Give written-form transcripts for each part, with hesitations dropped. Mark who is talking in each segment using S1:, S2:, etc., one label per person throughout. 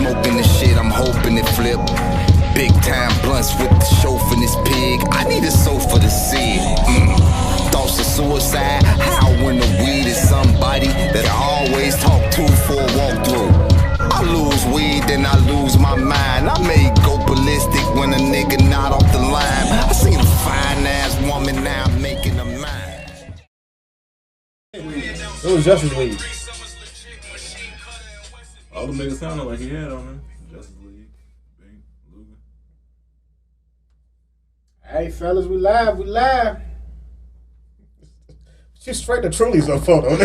S1: smoking the shit, I'm hoping it flip. Big time blunts with the chauffeurist pig. I need a sofa to see it. Thoughts of suicide, how when the weed is somebody that I always talk to for a walkthrough. I lose weed, then I lose my mind. I may go ballistic when a nigga not off the line. I seen a fine ass woman, now I'm making her mine.
S2: It was Justice League.
S3: All the niggas sounded like he had on him. Justice League, Bing, Luger.
S4: Hey, fellas, we live.
S2: She's straight to Truly's on photo. You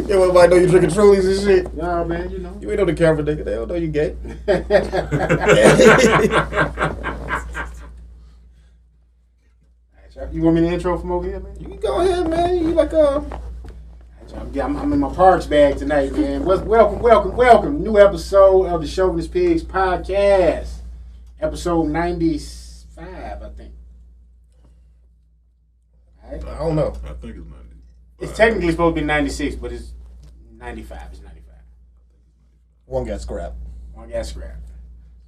S2: everybody know you drinking Truly's and shit.
S4: Nah, man, you know.
S2: You ain't on the camera, nigga. They don't know you gay.
S4: You want me to intro from over here, man?
S2: You can go ahead, man. You like
S4: I'm in my parks bag tonight, man. Welcome. New episode of the Shovanist Pigs podcast. Episode 95, I think. Right.
S2: I don't know.
S3: I think it's 90.
S4: It's technically supposed to be 96, but it's 95. It's 95.
S2: One got scrapped.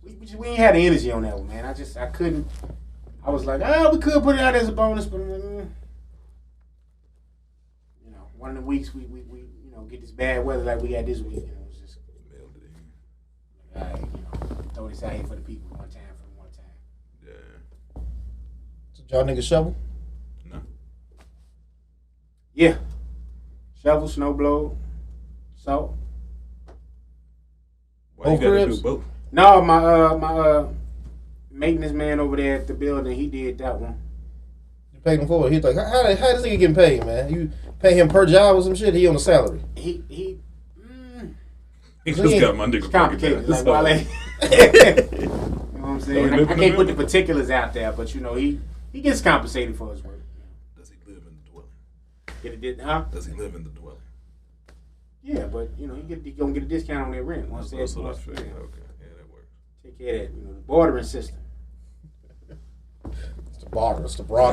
S4: We ain't had the energy on that one, man. I couldn't. I was like, we could put it out as a bonus, but one of the weeks we get this bad weather like we got this week. It's just throw this out here for the people one time.
S3: Yeah.
S2: So y'all niggas shovel?
S3: No.
S4: Yeah. Shovel, snow blow, salt.
S3: Why you gotta do both?
S4: No, my maintenance man over there at the building, he did that one.
S2: You paid him for it. He's like, how does he getting paid, man? You pay him per job or some shit? He on a salary.
S4: He
S3: just got my nigga
S4: complicated. Like Wale. You know what I'm saying? I can't put the particulars out there, but he gets compensated for his work.
S3: Does he live in the dwelling?
S4: Does
S3: he live in the dwelling?
S4: Yeah, but he gonna get a discount on their rent once they.
S3: Okay, yeah, that works.
S4: Take care of that, the bordering system.
S2: It's the broader.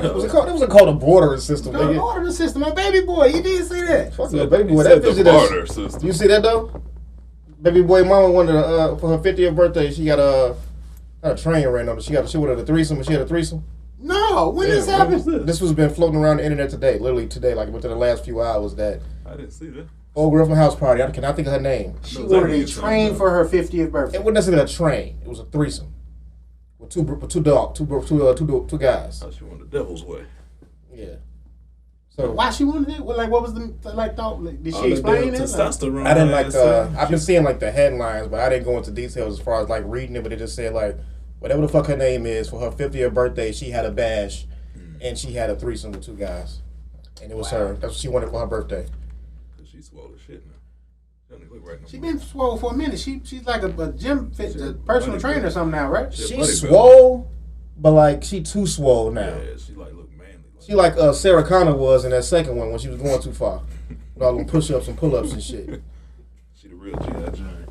S2: It wasn't called a bordering system.
S4: No, bordering system. My baby boy, you didn't see that.
S2: Fuck the baby boy. That
S3: the barter system.
S2: You see that though? Baby boy, mama wanted for her 50th birthday. She got a train ran on her. She wanted a threesome. She had a threesome.
S4: No, when this happened?
S2: This was been floating around the internet today. Literally today, like within the last few hours. That
S3: I didn't see that.
S2: Old girl from house party. I cannot think of her name.
S4: She wanted a train for her 50th birthday.
S2: It wasn't necessarily a train. It was a threesome with two guys.
S3: Oh, she wanted the devil's way.
S2: Yeah. So
S4: why she wanted it? Well, what was the thought? Did she explain it?
S3: Testosterone.
S2: I didn't I've been seeing the headlines, but I didn't go into details as far as reading it. But it just said whatever the fuck her name is, for her 50th birthday, she had a bash, and she had a threesome with two guys, and it was her. That's what she wanted for her birthday.
S3: She's swole as shit now.
S4: She been swole for a minute. She's like a gym personal trainer or something now, right?
S2: She's swole, but she too swole now.
S3: Yeah, she look manly.
S2: She Sarah Connor was in that second one when she was going too far. With all them push-ups and pull-ups and shit.
S3: She the real G.I. Jane.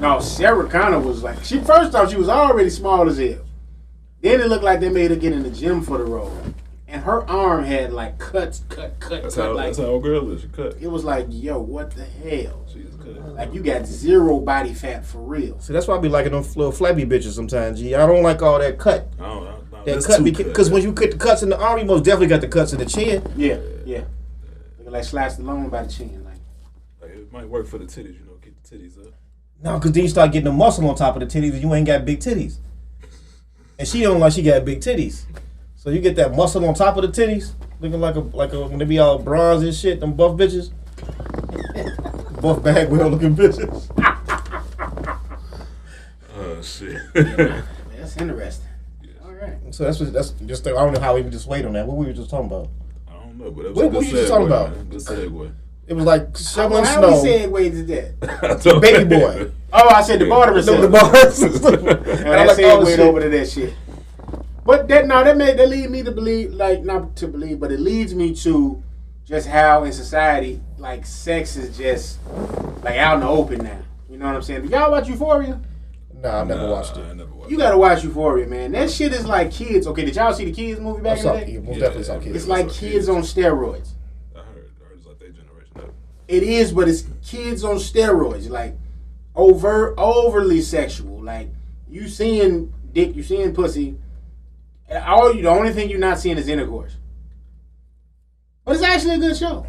S4: No, Sarah Connor was she first off, she was already small as hell. Then it looked like they made her get in the gym for the role. And her arm had cuts.
S3: That's how a girl is. She cut.
S4: It was yo, what the hell?
S3: She just cut.
S4: You got zero body fat for real.
S2: See, that's why I be liking them little flabby bitches sometimes, G. I don't like all that cut.
S3: No,
S2: that cut because when you cut the cuts in the arm, you most definitely got the cuts in the chin.
S4: Yeah. Looking like Sly Stallone by the chin.
S3: It might work for the titties, get the titties up.
S2: No, because then you start getting the muscle on top of the titties and you ain't got big titties. And she don't she got big titties. So you get that muscle on top of the titties, looking like a when they be all bronze and shit, them buff bitches. Buff bagwell looking bitches.
S3: Oh shit.
S4: That's interesting. Yes. All right.
S2: So that's just I don't know how we would just wait on that. What we were just talking about.
S3: I don't know, but that was
S2: what were you just talking about?
S3: Man. Good segue.
S2: It was shoveling
S4: how
S2: snow.
S4: How we segued to that?
S2: The baby boy.
S4: Oh, I said the barter system.
S2: The barter system.
S4: And I segued over to that shit. But that lead me to believe, not to believe, but it leads me to just how in society, sex is just out in the open now. You know what I'm saying? Did y'all watch Euphoria?
S2: Nah, I've never watched it.
S3: I never watched
S4: you gotta watch Euphoria, man. That shit is like kids. Okay, did y'all see the Kids movie back in the day?
S2: Most definitely saw Kids.
S4: It's like kids on steroids.
S3: I heard it's like their generation.
S4: It is, but it's kids on steroids. overly sexual. Like you seeing dick, you seeing pussy. The only thing you're not seeing is intercourse. But it's actually a good show.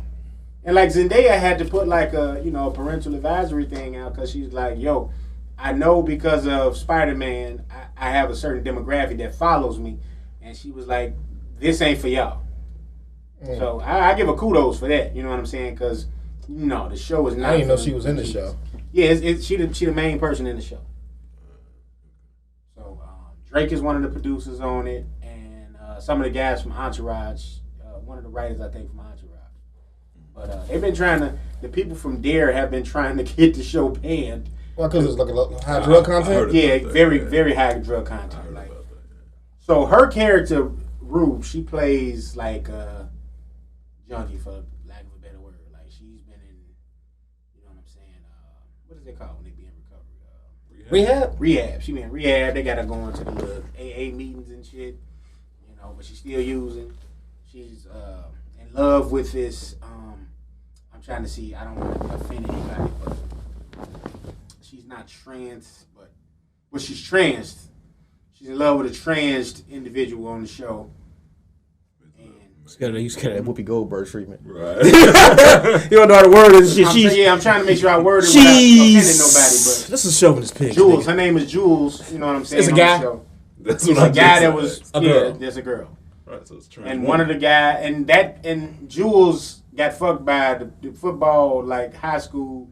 S4: And like Zendaya had to put like a parental advisory thing out because she's like, yo, I know because of Spider-Man, I have a certain demographic that follows me, and she was like, this ain't for y'all. So I give her kudos for that. You know what I'm saying? Because the show is not.
S2: I didn't know she was in the show.
S4: Yeah, she the main person in the show. So Drake is one of the producers on it, and some of the guys from Entourage, one of the writers I think from Entourage. But they've been the people from Dare have been trying to get the show banned.
S2: Well, because it's like a high drug content?
S4: Yeah, very high drug content. So her character, Rube, she plays like a junkie, for lack of a better word. Like she's been in, you know what I'm saying? What is it called when they be in recovery? Rehab. She been in rehab. They got her going to the little AA meetings and shit. But she's still using. She's in love with this. I'm trying to see. I don't want to offend anybody, but she's not trans, but she's trans. She's in love with a trans individual on the show.
S2: He's got that Whoopi Goldberg treatment.
S3: Right.
S2: You don't know how to word it.
S4: I'm trying to make sure I word it without offending nobody. But
S2: this is Chauvinist pig.
S4: Jules,
S2: nigga.
S4: her name is Jules. You know what I'm saying?
S2: It's a guy.
S3: That's
S4: It's
S3: what
S4: a guy that was
S2: a girl.
S4: there's a girl.
S3: Right, so it's trans.
S4: And one of the guys, and Jules got fucked by the football, like high school,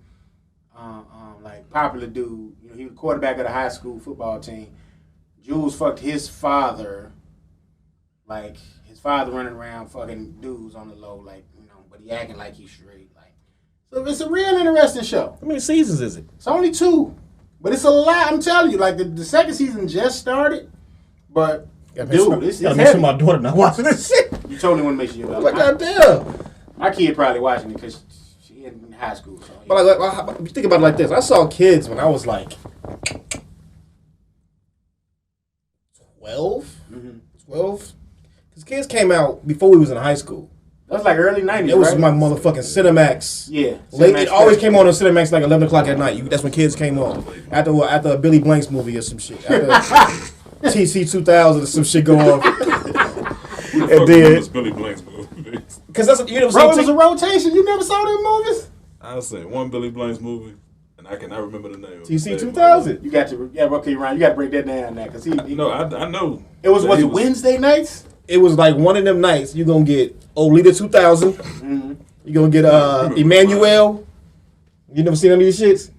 S4: like popular dude. He was the quarterback of the high school football team. Jules fucked his father, like his father running around fucking dudes on the low, like but he acting like he's straight, like. So it's a real interesting show.
S2: How many seasons is it?
S4: It's only 2, but it's a lot. I'm telling you, like the second season just started, but. Dude, it's
S2: gotta
S4: heavy.
S2: make sure my daughter not watching this shit.
S4: You totally want to make sure you're
S2: Like, goddamn.
S4: My kid probably watching it because she in high school. So, yeah.
S2: But like, you think about it like this. I saw kids when I was like 12. 12. Because kids came out before we was in high school.
S4: That was like early 90s,
S2: It was
S4: right?
S2: my motherfucking Cinemax.
S4: Yeah.
S2: Late, it always came on Cinemax like 11 o'clock at night. That's when kids came on. After a Billy Blanks movie or some shit. After TC 2000 or some shit go off.
S3: And then Billy Blanks movie.
S2: Because that's you never
S4: Bro, it
S2: seen
S4: was a rotation. You never saw them movies?
S3: I seen one Billy Blanks movie, and I cannot remember the name.
S2: TC 2000.
S4: You got to, okay, Ryan, you got to break that down now. Because
S3: No, I know.
S4: It was Wednesday nights?
S2: It was like one of them nights. You're going to get Olita 2000. You're going to get Emmanuel. You never seen any of these shits?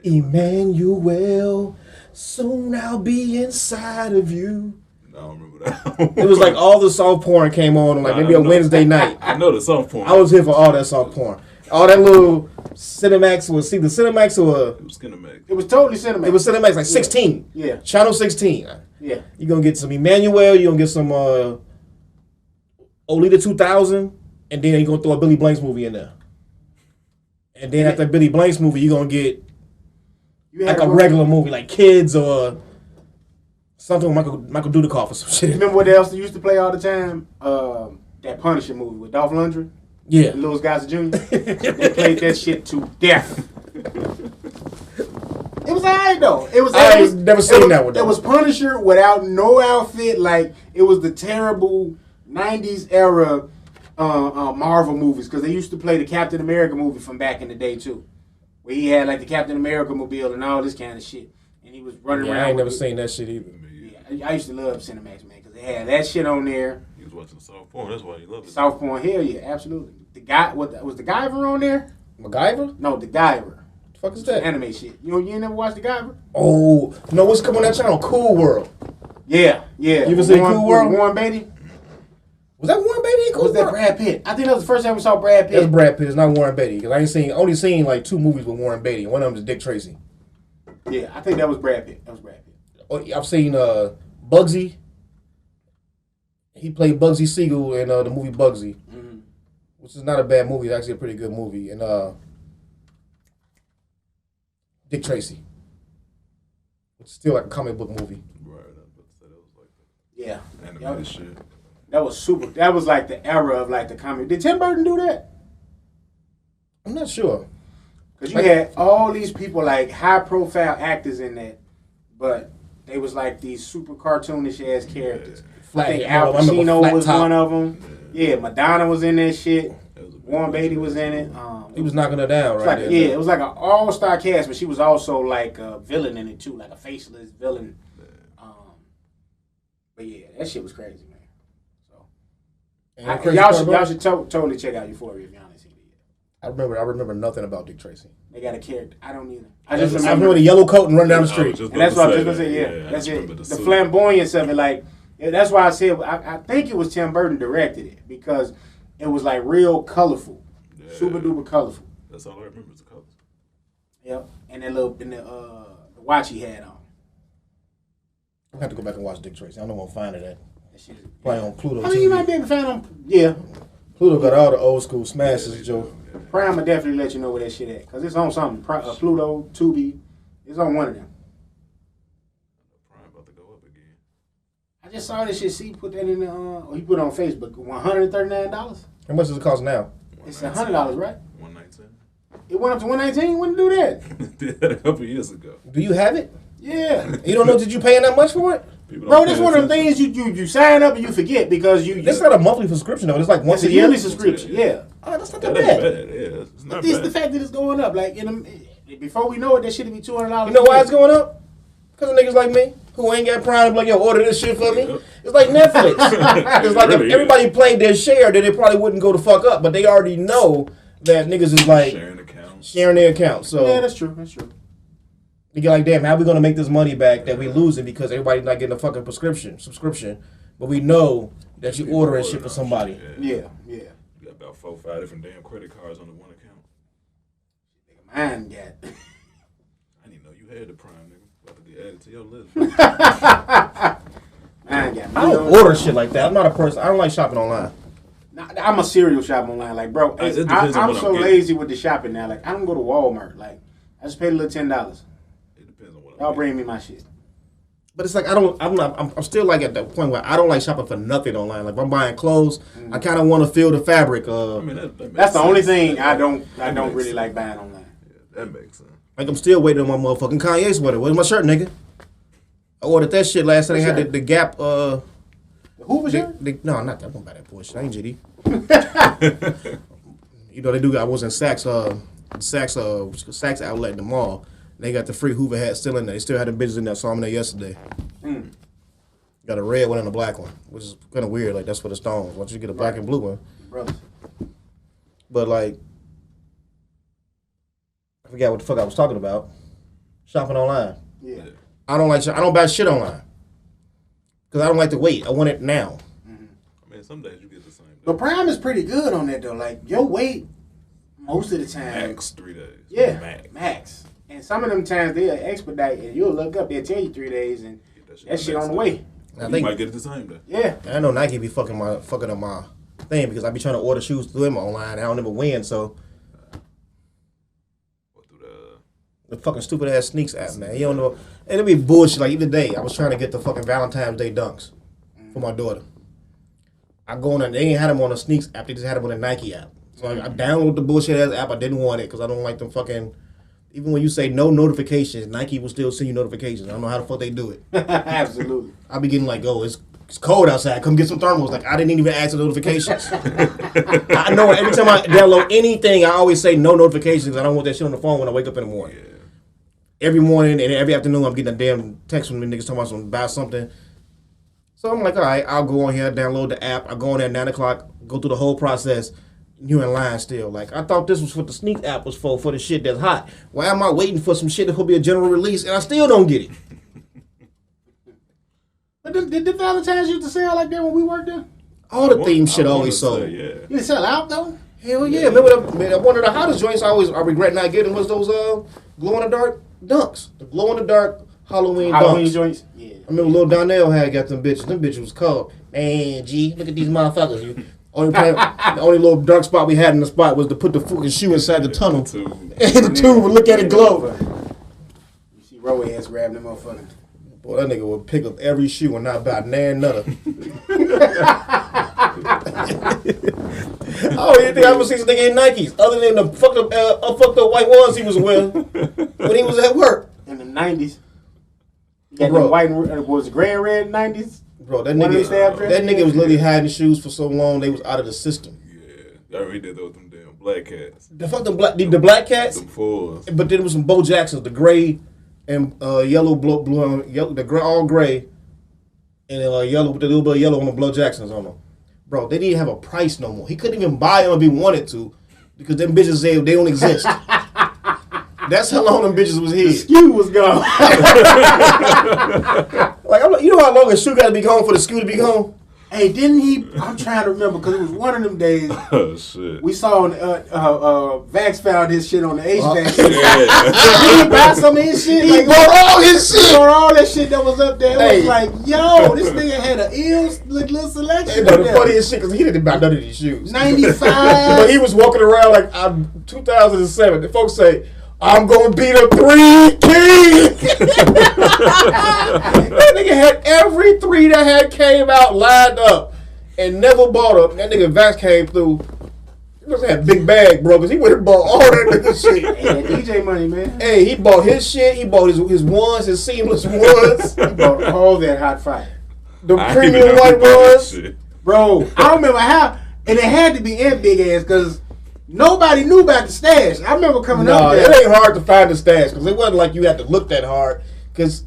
S2: Emmanuel, soon I'll be inside of you.
S3: No, I don't remember that.
S2: It was like all the soft porn came on like maybe a Wednesday night.
S3: I know the soft porn.
S2: I was here for all that soft porn. All that little Cinemax was either Cinemax or
S3: It was Cinemax.
S4: It was totally Cinemax.
S2: it was Cinemax like 16.
S4: Yeah.
S2: Channel 16.
S4: Yeah.
S2: You're gonna get some Emmanuel, you're gonna get some Olita 2000, and then you're gonna throw a Billy Blanks movie in there. And then after Billy Blanks movie, you're gonna get like a regular movie, like Kids or something with Michael Dudikoff or some shit.
S4: Remember what else they used to play all the time? That Punisher movie with Dolph Lundgren?
S2: Yeah.
S4: And Louis Gossett Jr. They played that shit to death. It was alright though.
S2: I ain't never seen that one though.
S4: It was Punisher without no outfit. Like it was the terrible 90s era Marvel movies because they used to play the Captain America movie from back in the day too, where he had like the Captain America mobile and all this kind of shit, and he was running around.
S2: I ain't never seen that shit either.
S4: Yeah, I used to love Cinemax, man, because they had that shit on there.
S3: He was watching soft porn. That's why he loved it.
S4: Soft porn, hell yeah, absolutely. The guy, was the Guyver on there?
S2: MacGyver?
S4: No, the Guyver.
S2: The fuck is that?
S4: Anime shit. You ain't never watched the Guyver?
S2: Oh no, what's coming on that channel? Cool World.
S4: Yeah.
S2: You ever seen Cool World?
S4: Warren Beatty?
S2: Was that Warren Beatty in Cool
S4: Was that
S2: World?
S4: Brad Pitt? I think that was the first time we saw Brad Pitt.
S2: That's Brad Pitt. It's not Warren Beatty. Because I only seen like 2 movies with Warren Beatty. One of them is Dick Tracy.
S4: Yeah, I think that was Brad Pitt.
S2: Oh, I've seen Bugsy. He played Bugsy Siegel in the movie Bugsy, which is not a bad movie. It's actually a pretty good movie. And Dick Tracy, which is still like a comic book movie.
S3: Right, I was about to say that was like
S4: Yeah.
S3: animated shit.
S4: That was super. That was like the era of like the comic. Did Tim Burton do that?
S2: I'm not sure.
S4: Because you had all these people, like, high-profile actors in that, but they was, like, these super cartoonish-ass characters. I think Al Pacino was one of them. Yeah, Madonna was in that shit. Warren Beatty was in it.
S2: He was knocking her down right there.
S4: Yeah, it was like an all-star cast, but she was also like a villain in it too, like a faceless villain. But yeah, that shit was crazy, man. So y'all should totally check out Euphoria if y'all haven't seen it yet.
S2: I remember nothing about Dick Tracy.
S4: They got a character. I don't either.
S2: I just remember the yellow coat and running down the street.
S4: And that's what I was just gonna say. Yeah, that's it. The flamboyance of it, like that's why I said I think it was Tim Burton directed it because it was like real colorful. Super duper colorful.
S3: That's all I remember is the colors.
S4: Yep, and that little the watch he had on.
S2: I have to go back and watch Dick Tracy. I don't know where I'm finding that. Probably on Pluto.
S4: I mean, you might be able to find on. Yeah,
S2: Pluto got all the old school smashes, Joe.
S4: Prime will definitely let you know where that shit at because it's on something. Pluto, Tubi, it's on one of them.
S3: Prime about to go up again.
S4: I just saw this shit. See, put that in the. He put it on Facebook. $139.
S2: How much does it cost now?
S4: It's $100, right?
S3: $119.
S4: It went up to $119. When did it do that?
S3: Did that a couple years ago.
S2: Do you have it?
S4: Yeah.
S2: You don't know? Did you pay that much for it?
S4: Bro, this one of them things you sign up and you forget because you.
S2: It's not a monthly subscription though. It's like once a year.
S4: Yearly subscription. Yeah.
S2: Oh, that's not that bad.
S3: Yeah, it's not
S4: It's
S3: bad.
S4: the fact that it's going up. Like before we know it, that shit will be $200.
S2: You know why it's going up? Because of niggas like me who ain't got Prime. Like, yo, order this shit for me. It's like Netflix. It's like
S3: Really
S2: if everybody played their share, then it probably wouldn't go the fuck up. But they already know that niggas is like sharing their accounts. So
S4: yeah, that's true. That's true.
S2: You get like, damn, how we gonna make this money back that we losing because everybody's not getting a fucking subscription, but we know that you ordering shit for somebody.
S4: Yeah.
S3: You got about 4 or 5 different damn credit cards on the one account.
S4: Mine got.
S3: I didn't even know you had the Prime, nigga. About to get added to your list.
S4: Mine got.
S2: I don't order shit like that. I'm not a person. I don't like shopping online.
S4: I'm a serial shopper online. Like, bro, I'm so lazy with the shopping now. Like, I don't go to Walmart. Like, I just paid a little $10. Y'all bring me my shit.
S2: But it's like I'm still like at the point where I don't like shopping for nothing online. Like if I'm buying clothes, I kind of want to feel the fabric.
S3: I mean,
S4: that's the only thing I don't really like buying online.
S3: Yeah, that makes sense.
S2: Like I'm still waiting on my motherfucking Kanye sweater. Where's my shirt, nigga? I ordered that shit last time. They had the Gap.
S4: The Hoover shirt?
S2: No, I'm not. I won't buy that bullshit. I ain't GD. You know they do. I was in Saks outlet in the mall. They got the free Hoover hat still in there. They still had the bitches in there. Saw them there yesterday. Got a red one and a black one, which is kind of weird. Like, that's for the Stones. Once you get a black and blue one.
S4: Brothers.
S2: But, like, I forgot what the fuck I was talking about. Shopping online.
S4: Yeah.
S2: I don't buy shit online. Because I don't like to wait. I want it now.
S3: I mean, some days you get the same day.
S4: But Prime is pretty good on that, though. Like, your wait, most of the time.
S3: Max 3 days.
S4: Yeah. Max. And some of them times they'll expedite and you'll look up, they'll tell you 3 days and that shit on the way.
S3: You might get it the same day.
S4: Yeah.
S2: I know Nike be fucking up my thing because I be trying to order shoes through them online and I don't ever win, so. The fucking stupid ass Sneaks app, man. You don't know. And it be bullshit. Like, even today, I was trying to get the fucking Valentine's Day dunks for my daughter. I go on and they ain't had them on the Sneaks app, they just had them on the Nike app. So I downloaded the bullshit ass app. I didn't want it because I don't like them fucking. Even when you say no notifications, Nike will still send you notifications. I don't know how the fuck they do it.
S4: Absolutely.
S2: I be getting like, oh, it's cold outside. Come get some thermals. Like, I didn't even ask for notifications. I know every time I download anything, I always say no notifications. I don't want that shit on the phone when I wake up in the morning. Yeah. Every morning and every afternoon, I'm getting a damn text from the niggas talking about something, buy something. So I'm like, all right, I'll go on here, download the app. I go on there at 9 o'clock, go through the whole process. You in line still. Like, I thought this was what the Sneak app was for the shit that's hot. Why am I waiting for some shit that could be a general release and I still don't get it?
S4: But did the Valentine's used to sell like that when we worked there?
S2: All the theme shit always sold.
S3: Yeah.
S4: Did it sell out though?
S2: Hell yeah. Remember one of the hottest joints I regret not getting was those glow-in-the-dark dunks. The glow-in-the-dark Halloween dunks.
S4: Joints? Yeah.
S2: I remember Lil Donnell had got them bitches. Them bitches was called, man, G, look at these motherfuckers. The only little dark spot we had in the spot was to put the fucking shoe inside the tunnel. And the tube would look at it glow.
S4: You see Roe ass grabbing them motherfucker.
S2: Boy, that nigga would pick up every shoe and not buy nan nutter. Oh, you think I ever seen this nigga in Nikes other than the fucked up white ones he was wearing when he was at work
S4: in the 90s? You got the white and was gray and red 90s.
S2: Bro, that nigga was literally hiding shoes for so long they was out of the system.
S3: Yeah, I already did those them damn black cats.
S2: The fuck the black cats.
S3: Them fours.
S2: But then it was some Bo Jacksons, the gray and yellow, blue, yellow, the all gray, and yellow with a little bit of yellow on the Blow Jacksons on them. Bro, they didn't have a price no more. He couldn't even buy them if he wanted to, because them bitches say they don't exist. That's how long them bitches was his.
S4: The SKU was gone.
S2: Like, you know how long a shoe got to be gone for the SKU to be gone?
S4: Hey, didn't he? I'm trying to remember because it was one of them days.
S3: Oh shit!
S4: We saw Vax found his shit on the HVAC. Did he buy some of his shit?
S2: He bought all his shit.
S4: He bought all that shit that was up there. It was like, yo, this nigga had an ill little selection.
S2: The funniest shit because he didn't buy none of these shoes.
S4: 95.
S2: But he was walking around like 2007. The folks say, I'm gonna be the 3 king. That nigga had every 3 that came out lined up and never bought them. That nigga Vax came through. He must have had a big bag, bro, because he would have bought all that nigga shit.
S4: Hey, that DJ money, man.
S2: Hey, he bought his shit. He bought his ones, his seamless ones.
S4: He bought all that hot fire.
S2: The premium white ones.
S4: Bro, I don't remember how, and it had to be in big ass because nobody knew about the stash. I remember coming up there.
S2: It ain't hard to find the stash because it wasn't like you had to look that hard. Because,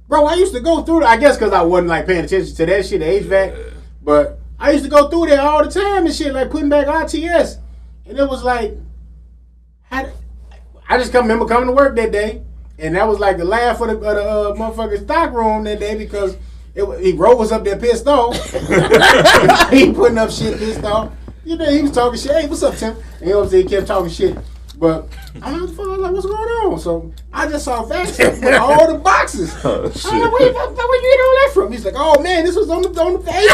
S4: bro, I used to go through. I guess because I wasn't like paying attention to that shit, the HVAC. But I used to go through there all the time and shit, like putting back RTS, and it was like, I just remember coming to work that day, and that was like the laugh of the motherfucking stock room that day because Ro was up there pissed off. He putting up shit pissed off. You know, he was talking shit. Hey, what's up, Tim? And you know what I'm saying? He kept talking shit. But I was like, what's going on? So I just saw Vax with all the boxes.
S3: Oh, shit.
S4: I'm like, where you get all that from? He's like, oh, man, this was on the page.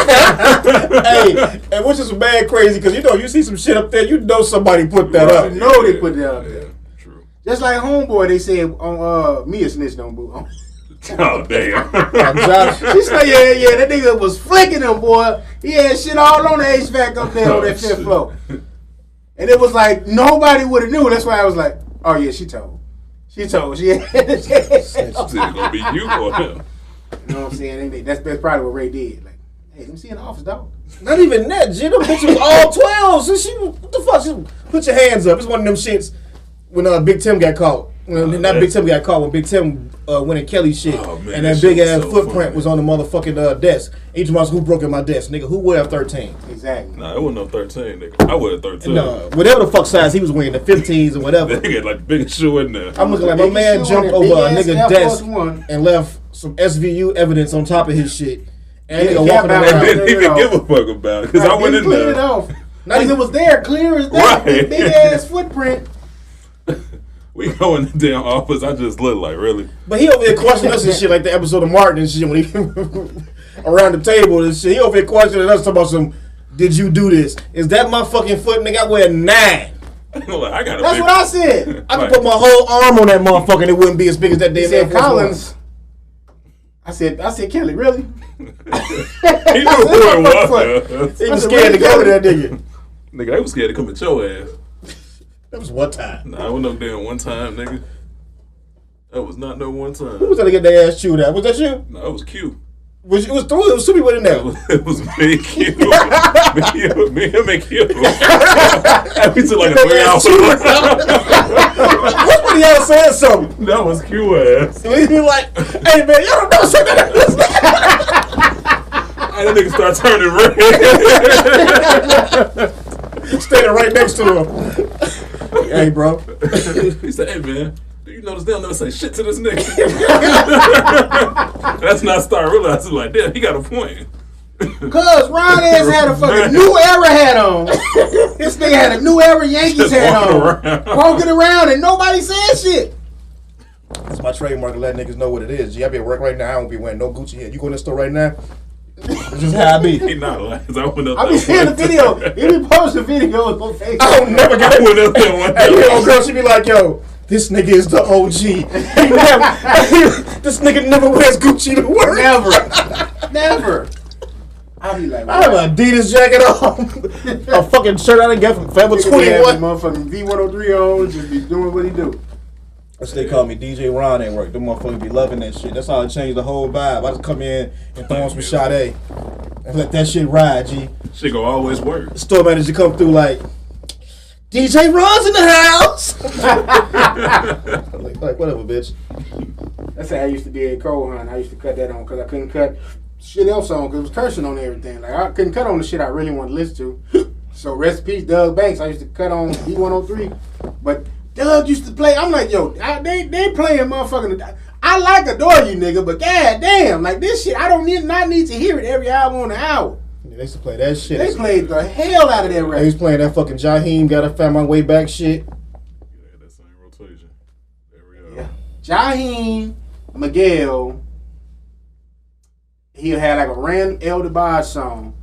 S2: Hey, and which is mad crazy because, you know, you see some shit up there, you know somebody put that up.
S4: You know they put that up there.
S3: True.
S4: Just like Homeboy, they said on Mia snitched on Boo.
S3: Oh, damn.
S2: Josh.
S4: She said, yeah, that nigga was flicking him, boy. He had shit all on the HVAC up there on that 5th floor. And it was like, nobody would have knew. That's why I was like, oh, yeah, she told. She had
S3: It's gonna be you or him.
S4: You know what I'm saying? That's probably what Ray did. Like, hey, let me see in the office, dog.
S2: Not even that, G. Them bitches was all 12. So what the fuck? She put your hands up. It's one of them shits when Big Tim got caught. Big Tim got caught when Big Tim went in Kelly's shit, and that big ass footprint was on the motherfucking desk. Each of us, who broke in my desk, nigga? Who would have 13?
S4: Exactly.
S3: Nah, it wasn't no 13, nigga. I would have 13.
S2: No, whatever the fuck size he was wearing, the 15s or whatever.
S3: They got like the biggest shoe in there.
S2: I'm looking like my man jumped over a nigga desk and left some SVU evidence on top of his shit, and nigga walking around.
S3: I didn't even give a fuck about it because I went in there.
S4: It off. It was there, clear as day.
S3: Right.
S4: Big ass footprint.
S3: We go in the damn office. I just look like, really?
S2: But he over here questioning us and shit like the episode of Martin and shit when he around the table and shit. He over here questioning us talking about some, did you do this? Is that my fucking foot, nigga? I wear 9.
S4: That's what I said.
S2: I could put my whole arm on that motherfucker and it wouldn't be as big as that damn
S4: said Collins. I said, Kelly, really?
S3: He knew who it was.
S2: He was scared to go to that nigga.
S3: Nigga, I was scared to come at your ass.
S2: That was one time.
S3: Nah, I wasn't up there one time, nigga. That was not no one time.
S2: Who was trying to get their ass chewed out? Was that you?
S3: No, it was Q.
S2: It was 2 people in there.
S3: It was me, Q. me, him, and Q. We took like a 3 hour.
S2: What's when y'all saying something?
S3: That was Q ass.
S2: He be like, hey man, y'all don't know something.
S3: And that nigga start turning red.
S2: Standing right next to him. Hey, bro.
S3: He said, hey, man, do you notice they'll never say shit to this nigga? That's not start realizing, like, damn, he got a point.
S4: Cause Ron ass had a fucking New Era hat on. This nigga had a New Era Yankees hat on. Walking around and nobody said shit.
S2: That's my trademark to let niggas know what it is. G, I be at work right now. I don't be wearing no Gucci hat. You go in the store right now? This is how I be.
S3: He not lying.
S4: I be seeing the video. He be posting videos on Facebook.
S2: I don't never get it.
S3: I went up there one day.
S2: Hey, yo, girl, she be like, yo, this nigga is the OG. This nigga never wears Gucci to work.
S4: Never. I be like,
S2: I have an Adidas jacket on. A fucking shirt I didn't get from Forever 21.
S4: Motherfucking V103 on, just be doing what he do.
S2: That's what they call me, DJ Ron at work. Them motherfuckers be loving that shit. That's how I changed the whole vibe. I just come in and throw on some Sade and let that shit ride, G.
S3: Shit go always work.
S2: The store manager come through like, DJ Ron's in the house. like whatever, bitch.
S4: That's how I used to be at Cold Hunt. I used to cut that on because I couldn't cut shit else on because it was cursing on everything. Like I couldn't cut on the shit I really wanted to listen to. So rest in peace, Doug Banks. I used to cut on B103, but Doug used to play. I'm like, yo, they playing motherfucking. I like Adore You, nigga, but god damn, like this shit, I don't not need to hear it every album on the hour.
S2: Yeah, they used to play that shit.
S4: They played the hell out of that record.
S2: They was playing that fucking Jaheim, Gotta Find My Way Back shit.
S3: Yeah, that same rotation.
S4: Yeah. Jaheim, Miguel, he'll have like a random El DeBarge song.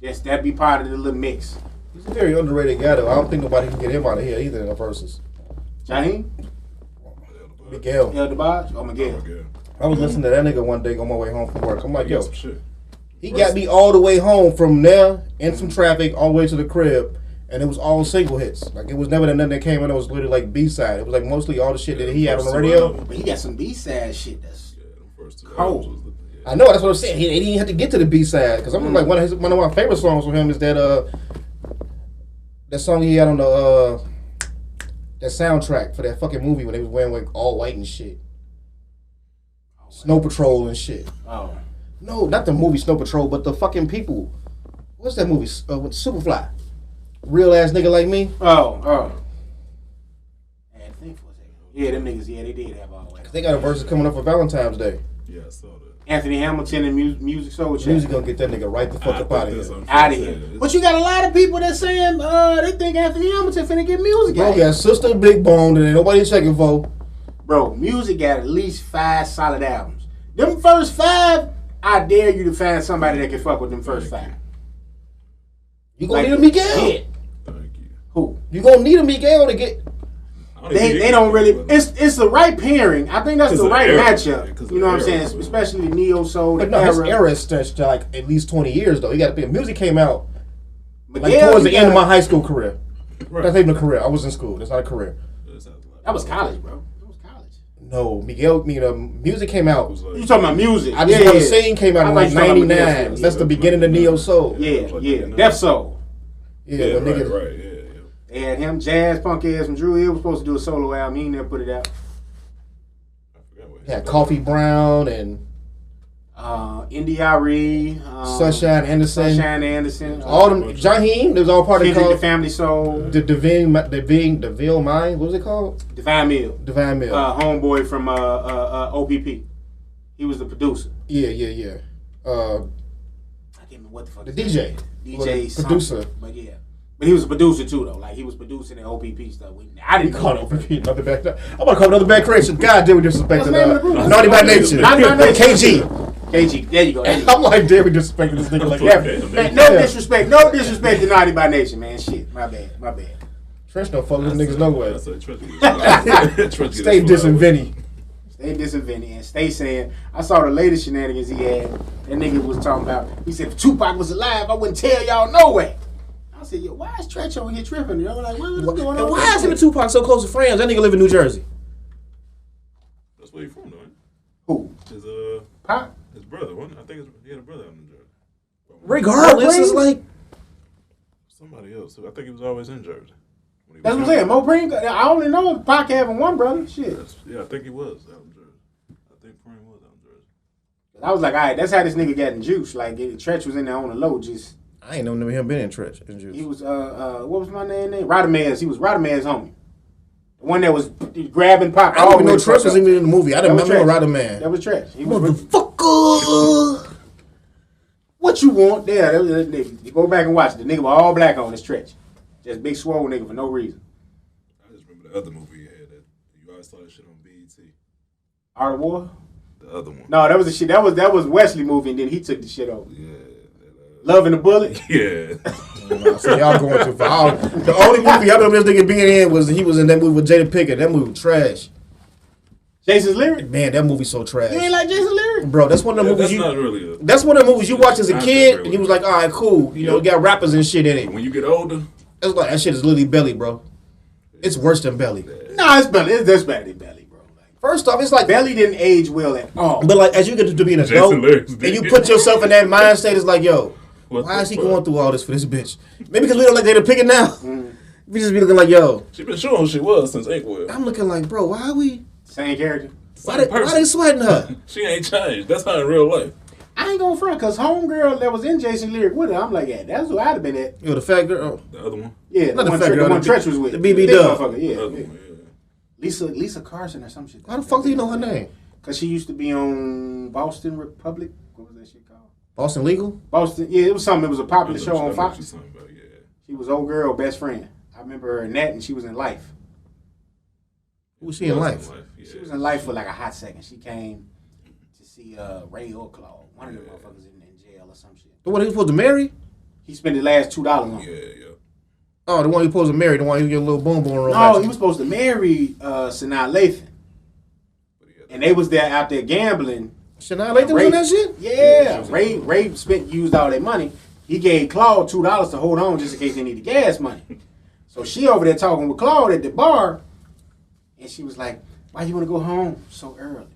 S4: Yes, that'd be part of the little mix.
S2: He's a very underrated guy, though. I don't think nobody can get him out of here either in the verses.
S4: Jaheim?
S2: Miguel.
S4: El DeBarge? Oh, Miguel.
S2: I was listening to that nigga one day on my way home from work. I'm like, yo,
S3: shit.
S2: he got me all the way home from there, in some traffic, all the way to the crib, and it was all single hits. Like, it was never nothing that came in that was literally like B-side. It was like mostly all the shit that he had on the radio.
S4: But he got some B-side shit that's cold.
S3: Cold.
S2: I know, that's what I'm saying. He didn't even have to get to the B-side, because I'm like, one of my favorite songs from him is that song he had on the that soundtrack for that fucking movie when they was wearing like all white and shit. Snow Patrol and shit.
S4: Oh.
S2: No, not the movie Snow Patrol, but the fucking people. What's that movie? With Superfly. Real ass nigga like me.
S4: Oh. I had to think for a second. Yeah, them niggas, yeah, they did have all white.
S2: They got a verse coming up for Valentine's Day.
S3: Yeah, I saw that.
S4: Anthony Hamilton and Music Soul Chat.
S2: Music gonna get that nigga right the fuck up out of here.
S4: Out of here. But you got a lot of people that saying they think Anthony Hamilton finna get music.
S2: Bro, got Sister Big Bone and ain't nobody checking for.
S4: Bro, Music got at least 5 solid albums. Them first 5, I dare you to find somebody that can fuck with them first 5.
S2: You gonna need a Miguel.
S4: Yeah.
S3: Thank you.
S4: Who?
S2: You gonna need a Miguel to get.
S4: They don't really. It's the right pairing. I think that's the right matchup. You know what I'm saying?
S3: Bro.
S4: Especially neo soul.
S2: But no, his era stretched to like at least 20 years though. You got to think. Music came out like
S4: Miguel,
S2: towards the end of my high school career.
S3: Right.
S2: That's not even a career. I was in school. That's not a career.
S4: That was college, bro. That was college.
S2: No, Miguel. Music came out.
S4: You talking about music?
S2: I just want to say came out in like '99. That's the beginning of neo soul.
S4: Yeah. Def Soul.
S2: Yeah, but nigga.
S3: Right. Yeah.
S4: They had him, Jazz Punk ass from Drew Hill was supposed to do a solo album. He never put it out.
S2: Yeah, Coffee Brown and
S4: N.D.R.E.
S2: Sunshine Anderson. All them. Jaheim. They was all part of
S4: the Family Soul.
S2: The Deville Mind. What was it called?
S4: Divine Mill.
S2: Homeboy
S4: from OPP. He was the producer.
S2: Yeah.
S4: I can't remember what the fuck.
S2: The DJ.
S4: Producer. But yeah. But he was a producer too, though. Like he was producing the OPP stuff. I didn't call it
S2: OPP. Another bad. I'm gonna call another bad creation. God damn, we disrespecting Naughty by Nature.
S4: Naughty by Nature.
S2: KG.
S4: There you go.
S2: I'm like, damn, we disrespecting this nigga like that.
S4: Man, no disrespect to Naughty by Nature, man. Shit, my bad.
S2: Trench don't fuck with them niggas no way.
S3: Stay
S2: dissing Vinny.
S4: Stay dissing Vinny and stay saying, I saw the latest shenanigans he had. That nigga was talking about. He said, if Tupac was alive, I wouldn't tell y'all no way. I said, yo, why is Tretch over here tripping? You know, like, what's going on?
S2: Why is him and Tupac so close to friends? That nigga live in New Jersey.
S3: That's where he from, though.
S4: Who?
S3: His
S4: Pop?
S3: His brother, wasn't it? I think he had a brother out in New Jersey.
S2: Regardless, it's like
S3: somebody else. I think he was always in Jersey.
S4: That's what I'm saying. Mo Preem, I only know Pac having one brother. Shit.
S3: Yeah, I think he was out in Jersey. I think Preem was out in Jersey.
S4: I was like, all right, that's how this nigga got in juice. Like, Tretch was in there on the low, just.
S2: I ain't never him been in Tretch.
S4: He was, what was my name? Rodamez. He was Rodamez's homie. The one that was grabbing Pac.
S2: I don't even know Tretch was even in the movie. I didn't remember Rodamez.
S4: That was Tretch.
S2: Motherfucker.
S4: What you want? Yeah, you go back and watch it. The nigga was all black on his Tretch. Just big swole nigga for no reason.
S3: I just remember the other movie he had that you always saw that shit on BET.
S4: Art of War?
S3: The other one.
S4: No, that was the shit. That was Wesley movie, and then he took the shit over.
S3: Yeah.
S4: Love and the Bullet?
S3: Yeah.
S2: So y'all going too far. The only movie I remember this nigga being in was he was in that movie with Jada Pinkett. That movie was trash.
S4: Jason's Lyric?
S2: Man, that movie's so trash.
S4: You ain't like Jason's Lyric?
S2: Bro, that's one of the movies
S3: That's not really
S2: that's one of the movies you watch as a kid,
S3: really.
S2: and you was like, all right, cool. You know, it got rappers and shit in it.
S3: When you get older,
S2: It's like, that shit is literally Belly, bro. It's worse than Belly.
S4: Nah, it's better. It's better than Belly, bro. Like,
S2: First off, it's like
S4: Belly didn't age well at all.
S2: But like, as you get to be an adult,
S3: Jason Lyrics
S2: and
S3: did.
S2: you put yourself in that mind state, it's like, yo,
S3: What
S2: why
S3: the
S2: is he
S3: fuck?
S2: going through all this for this bitch? Maybe because we don't like they to pick it now. We just be looking like, yo,
S3: she been showing who she was since Inkwell.
S2: I'm looking like, bro, why are we?
S4: Same character.
S2: Why they sweating her?
S3: She ain't changed. That's her in real life.
S4: I ain't gonna front, because homegirl that was in Jason Lyric with her, I'm like, yeah, that's who I'd have been at.
S2: Yo, the fat girl.
S3: The other one.
S4: Yeah,
S2: Not
S4: the
S2: the
S4: one,
S2: fat girl,
S4: the one
S2: the
S4: Tretch was with.
S2: the BB
S4: big
S2: Dub.
S4: motherfucker,
S3: The
S4: yeah.
S3: other
S4: yeah.
S3: one,
S4: Lisa Carson or some shit.
S2: How the fuck do you know her name?
S4: Because she used to be on Boston Republic. What was that shit called?
S2: Boston Legal?
S4: Boston, yeah, it was something. It was a
S3: yeah.
S4: popular
S3: I
S4: show
S3: know
S4: on
S3: what
S4: Fox.
S3: you're talking about, yeah.
S4: She was old girl, best friend. I remember her in that, and she was in Life.
S2: Who was she in life?
S3: Yeah.
S4: She was in Life for like a hot second. She came to see Ray or Claude, one of the motherfuckers in jail or some shit.
S2: The one he was supposed to marry?
S4: He spent his last $2 on.
S3: Yeah, yeah.
S2: Oh, the one he supposed to marry, the one who get a little boom boom roll.
S4: No, he was supposed to marry Sanaa Lathan. And they was there out there gambling.
S2: Shania Lathan was in that shit?
S4: Yeah. Ray used all their money. He gave Claude $2 to hold on just in case they needed gas money. So she over there talking with Claude at the bar, and she was like, why you want to go home so early?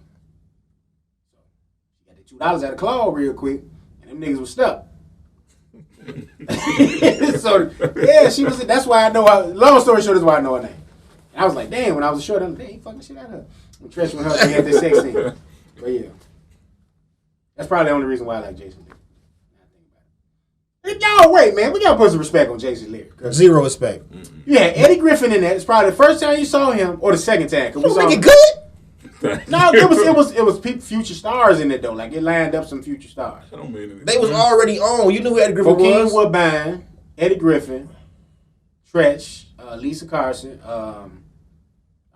S4: So she got the $2 out of Claude real quick, and them niggas was stuck. So, yeah, she was, that's why I know her, long story short, is why I know her name. And I was like, damn, when I was short, I'm like, damn, he fucking shit out of her. And Trish with her, they had this sex scene. But yeah. That's probably the only reason why I like Jason Lyric. No, wait, man. We gotta put some respect on Jason Lyric.
S2: Zero respect.
S4: You had Eddie Griffin in that. It's probably the first time you saw him, or the second time.
S2: You make it good?
S4: No, it was future stars in it though. Like it lined up some future stars.
S3: I don't mean anything.
S2: They was already on. You knew who Eddie Griffin
S4: Joaquin
S2: was.
S4: Woodbine, Eddie Griffin, Tretch, Lisa Carson.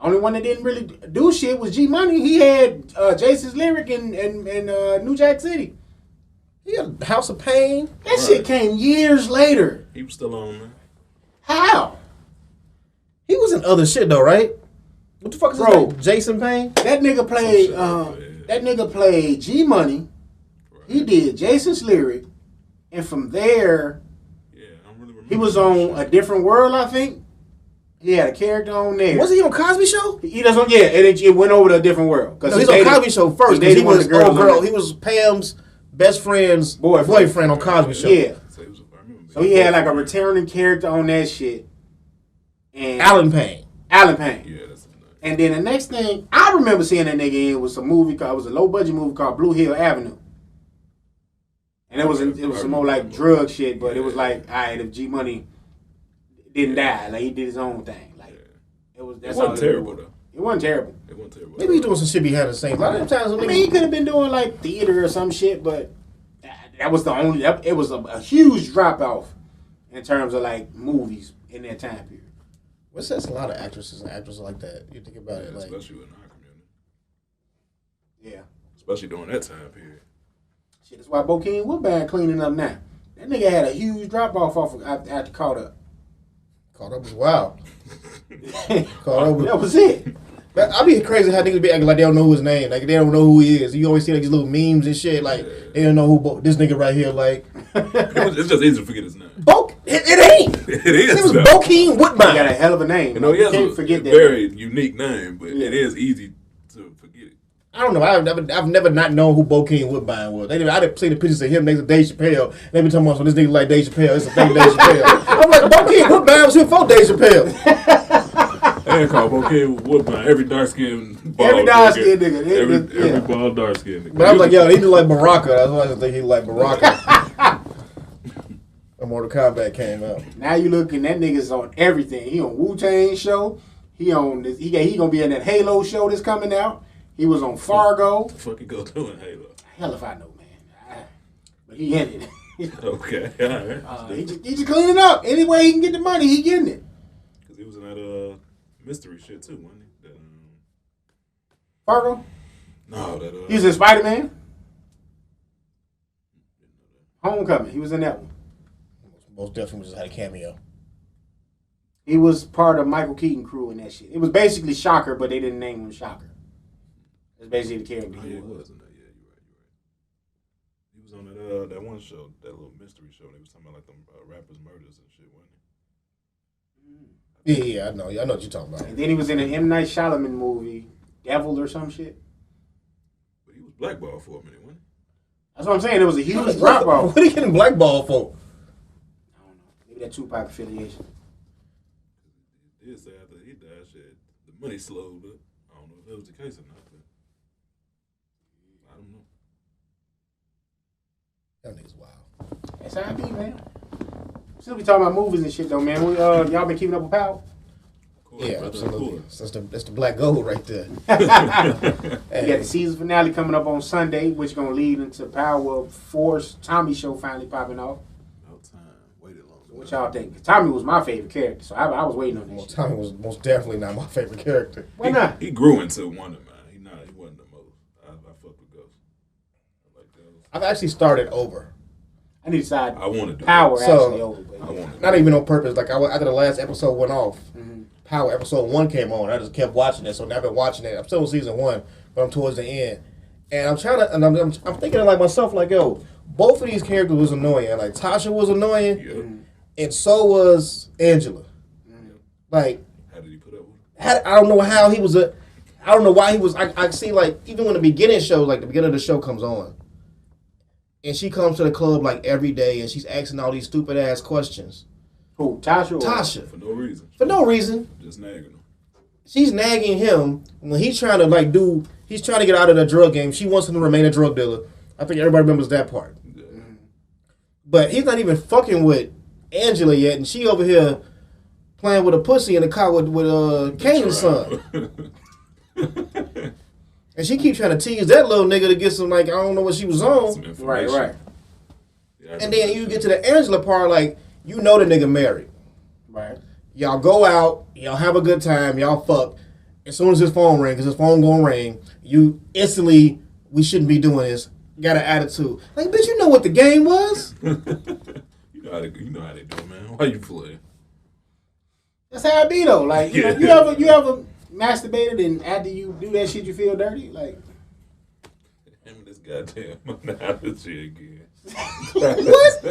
S4: Only one that didn't really do shit was G Money. He had Jason's Lyric in New Jack City.
S2: He had House of Pain.
S4: That shit came years later.
S3: He was still on, man.
S4: How?
S2: He was in other shit though, right? What the fuck is his
S4: Bro.
S2: name? Jason Payne?
S4: That nigga played.
S3: Some shit
S4: That nigga played G Money. He did Jason's Lyric, and from there
S3: Yeah, I don't really remember.
S4: he was on A Different World. I think he had a character on there.
S2: Was he on Cosby Show?
S4: He does on, yeah, and it went over to A Different World.
S2: No, he's on Cosby Show first because he
S4: one of
S2: was
S4: the girls on
S2: He was Pam's best friend's boyfriend on Cosby Show.
S4: Yeah.
S3: I
S4: So he had like a returning character on that shit. And
S2: Alan Payne.
S4: Alan Payne.
S3: Yeah, that's
S4: And then the next thing I remember seeing that nigga in was a movie called, it was a low budget movie called Blue Hill Avenue. And it was some more like drug shit, but it was like, all right, if G Money didn't die, like he did his own thing. Like it was. That's
S3: It wasn't
S4: all
S3: terrible
S4: was.
S3: though.
S4: It wasn't terrible.
S3: It wasn't terrible.
S2: Maybe he's doing some shit behind the scenes. A lot of times,
S4: I mean, he could have been doing like theater or some shit, but that was the only. It was a huge drop off in terms of like movies in that time period.
S2: What's that's a lot of actresses and actors like that. You think about
S3: Yeah,
S2: it, like
S3: especially in our community.
S4: Yeah.
S3: Especially during that time period.
S4: Shit, that's why Bokeem Woodbine cleaning up now. That nigga had a huge drop off after Caught Up.
S2: Caught Up was wild. Caught Up was,
S4: That was it.
S2: I be crazy how niggas be acting like they don't know his name, like they don't know who he is. You always see like these little memes and shit, like they don't know who this nigga right here. Like
S3: It's just easy to forget his name.
S2: it ain't.
S3: It is.
S2: It was
S3: though.
S2: Bokeem
S4: He got
S2: Woodbine.
S4: a hell of a name.
S3: You know, he has
S4: can't
S3: a
S4: forget that.
S3: very unique name, but
S4: Yeah.
S3: it is easy to forget it.
S2: I don't know. I've never not known who Bokeem Woodbine was. I didn't see the pictures of him next to Dave Chappelle. They been talking about so this nigga like Dave Chappelle. It's a thing Dave Chappelle. I'm like Bokeem Woodbine was here before Dave Chappelle.
S3: They call Bokeem Woodbine every dark skinned bald
S4: Every dark-skinned nigga.
S3: Every
S4: Yeah.
S3: bald dark skinned nigga.
S2: But I was like, yo, he look like Baraka. That's why I just think he like Baraka. When Mortal Kombat came out.
S4: Now you looking, that nigga's on everything. He on Wu-Tang show. He on this. He gonna be in that Halo show that's coming out. He was on Fargo.
S3: What the fuck he go doing Halo?
S4: Hell if I know, man. But he in it.
S3: Okay, all right.
S4: He just cleaning up. Any way he can get the money, he getting it.
S3: Because he was in that mystery shit too, wasn't he? That,
S4: Fargo.
S3: no, that
S4: He was in Spider-Man. Homecoming. He was in that one.
S2: Most definitely just had a cameo.
S4: He was part of Michael Keaton crew in that shit. It was basically Shocker, but they didn't name him Shocker. That's basically the character.
S3: Oh, yeah, he was in that. Yeah, you're right. He was on that one show, that little mystery show. They was talking about like them rappers' murders and shit, wasn't he?
S2: Yeah, I know what you're talking about.
S4: And then he was in an M. Night Shyamalan movie, Devil or some shit.
S3: But he was blackballed for a minute, wasn't he?
S4: That's what I'm saying. It was a huge drop off.
S2: What are you getting blackballed for?
S4: I don't know. Maybe that Tupac affiliation.
S3: He did say after he died, shit, the money slowed up. I don't know if that was the case or not, but I don't know.
S2: That nigga's wild.
S4: That's how I be, man. Still be talking about movies and shit, though, man. Y'all been keeping up with Power?
S2: Yeah, absolutely. That's the black gold right there.
S4: You got the season finale coming up on Sunday, which going to lead into Power 4's Tommy show finally popping off.
S3: About time. Waited long.
S4: What y'all think? Tommy was my favorite character, so I was waiting on this shit.
S2: Tommy was most definitely not my favorite character.
S4: Why not?
S3: He grew into Wonder Man. He wasn't the most. I fuck with Ghost. I like Ghost.
S2: I've actually started over.
S4: I need to decide.
S3: I want to do
S4: Power
S3: it.
S4: actually over. But
S3: I want to.
S2: Not even on purpose. Like after the last episode went off,
S4: mm-hmm.
S2: Power episode 1 came on. I just kept watching it. So now I've been watching it. I'm still on season 1, but I'm towards the end. And I'm trying to, and I'm thinking of like myself, like, yo, both of these characters was annoying. Like Tasha was annoying, and so was Angela. Like,
S3: how did he put up with
S2: I don't know how he was I don't know why he was. I see, like, even when the beginning show, like the beginning of the show comes on, and she comes to the club like every day, and she's asking all these stupid ass questions.
S4: Who, Tasha?
S2: Tasha.
S3: For no reason.
S2: For no reason.
S3: Just nagging him.
S2: She's nagging him when he's trying to he's trying to get out of the drug game. She wants him to remain a drug dealer. I think everybody remembers that part.
S3: Yeah.
S2: But he's not even fucking with Angela yet, and she over here playing with a pussy in the car with Kane's son. And she keeps trying to tease that little nigga to get some, like, I don't know what she was on.
S4: Right.
S3: Yeah,
S2: And then you get to the Angela part, like, you know the nigga married.
S4: Right.
S2: Y'all go out, y'all have a good time, y'all fuck. As soon as his phone rings, because his phone gonna ring, you instantly, we shouldn't be doing this. Got an attitude. Like, bitch, you know what the game was?
S3: You know how they do it, man. Why you playing?
S4: That's how it be, though. Like, you ever masturbated and after you do that shit, you feel dirty? Like,
S3: Him and this goddamn analogy again.
S4: what?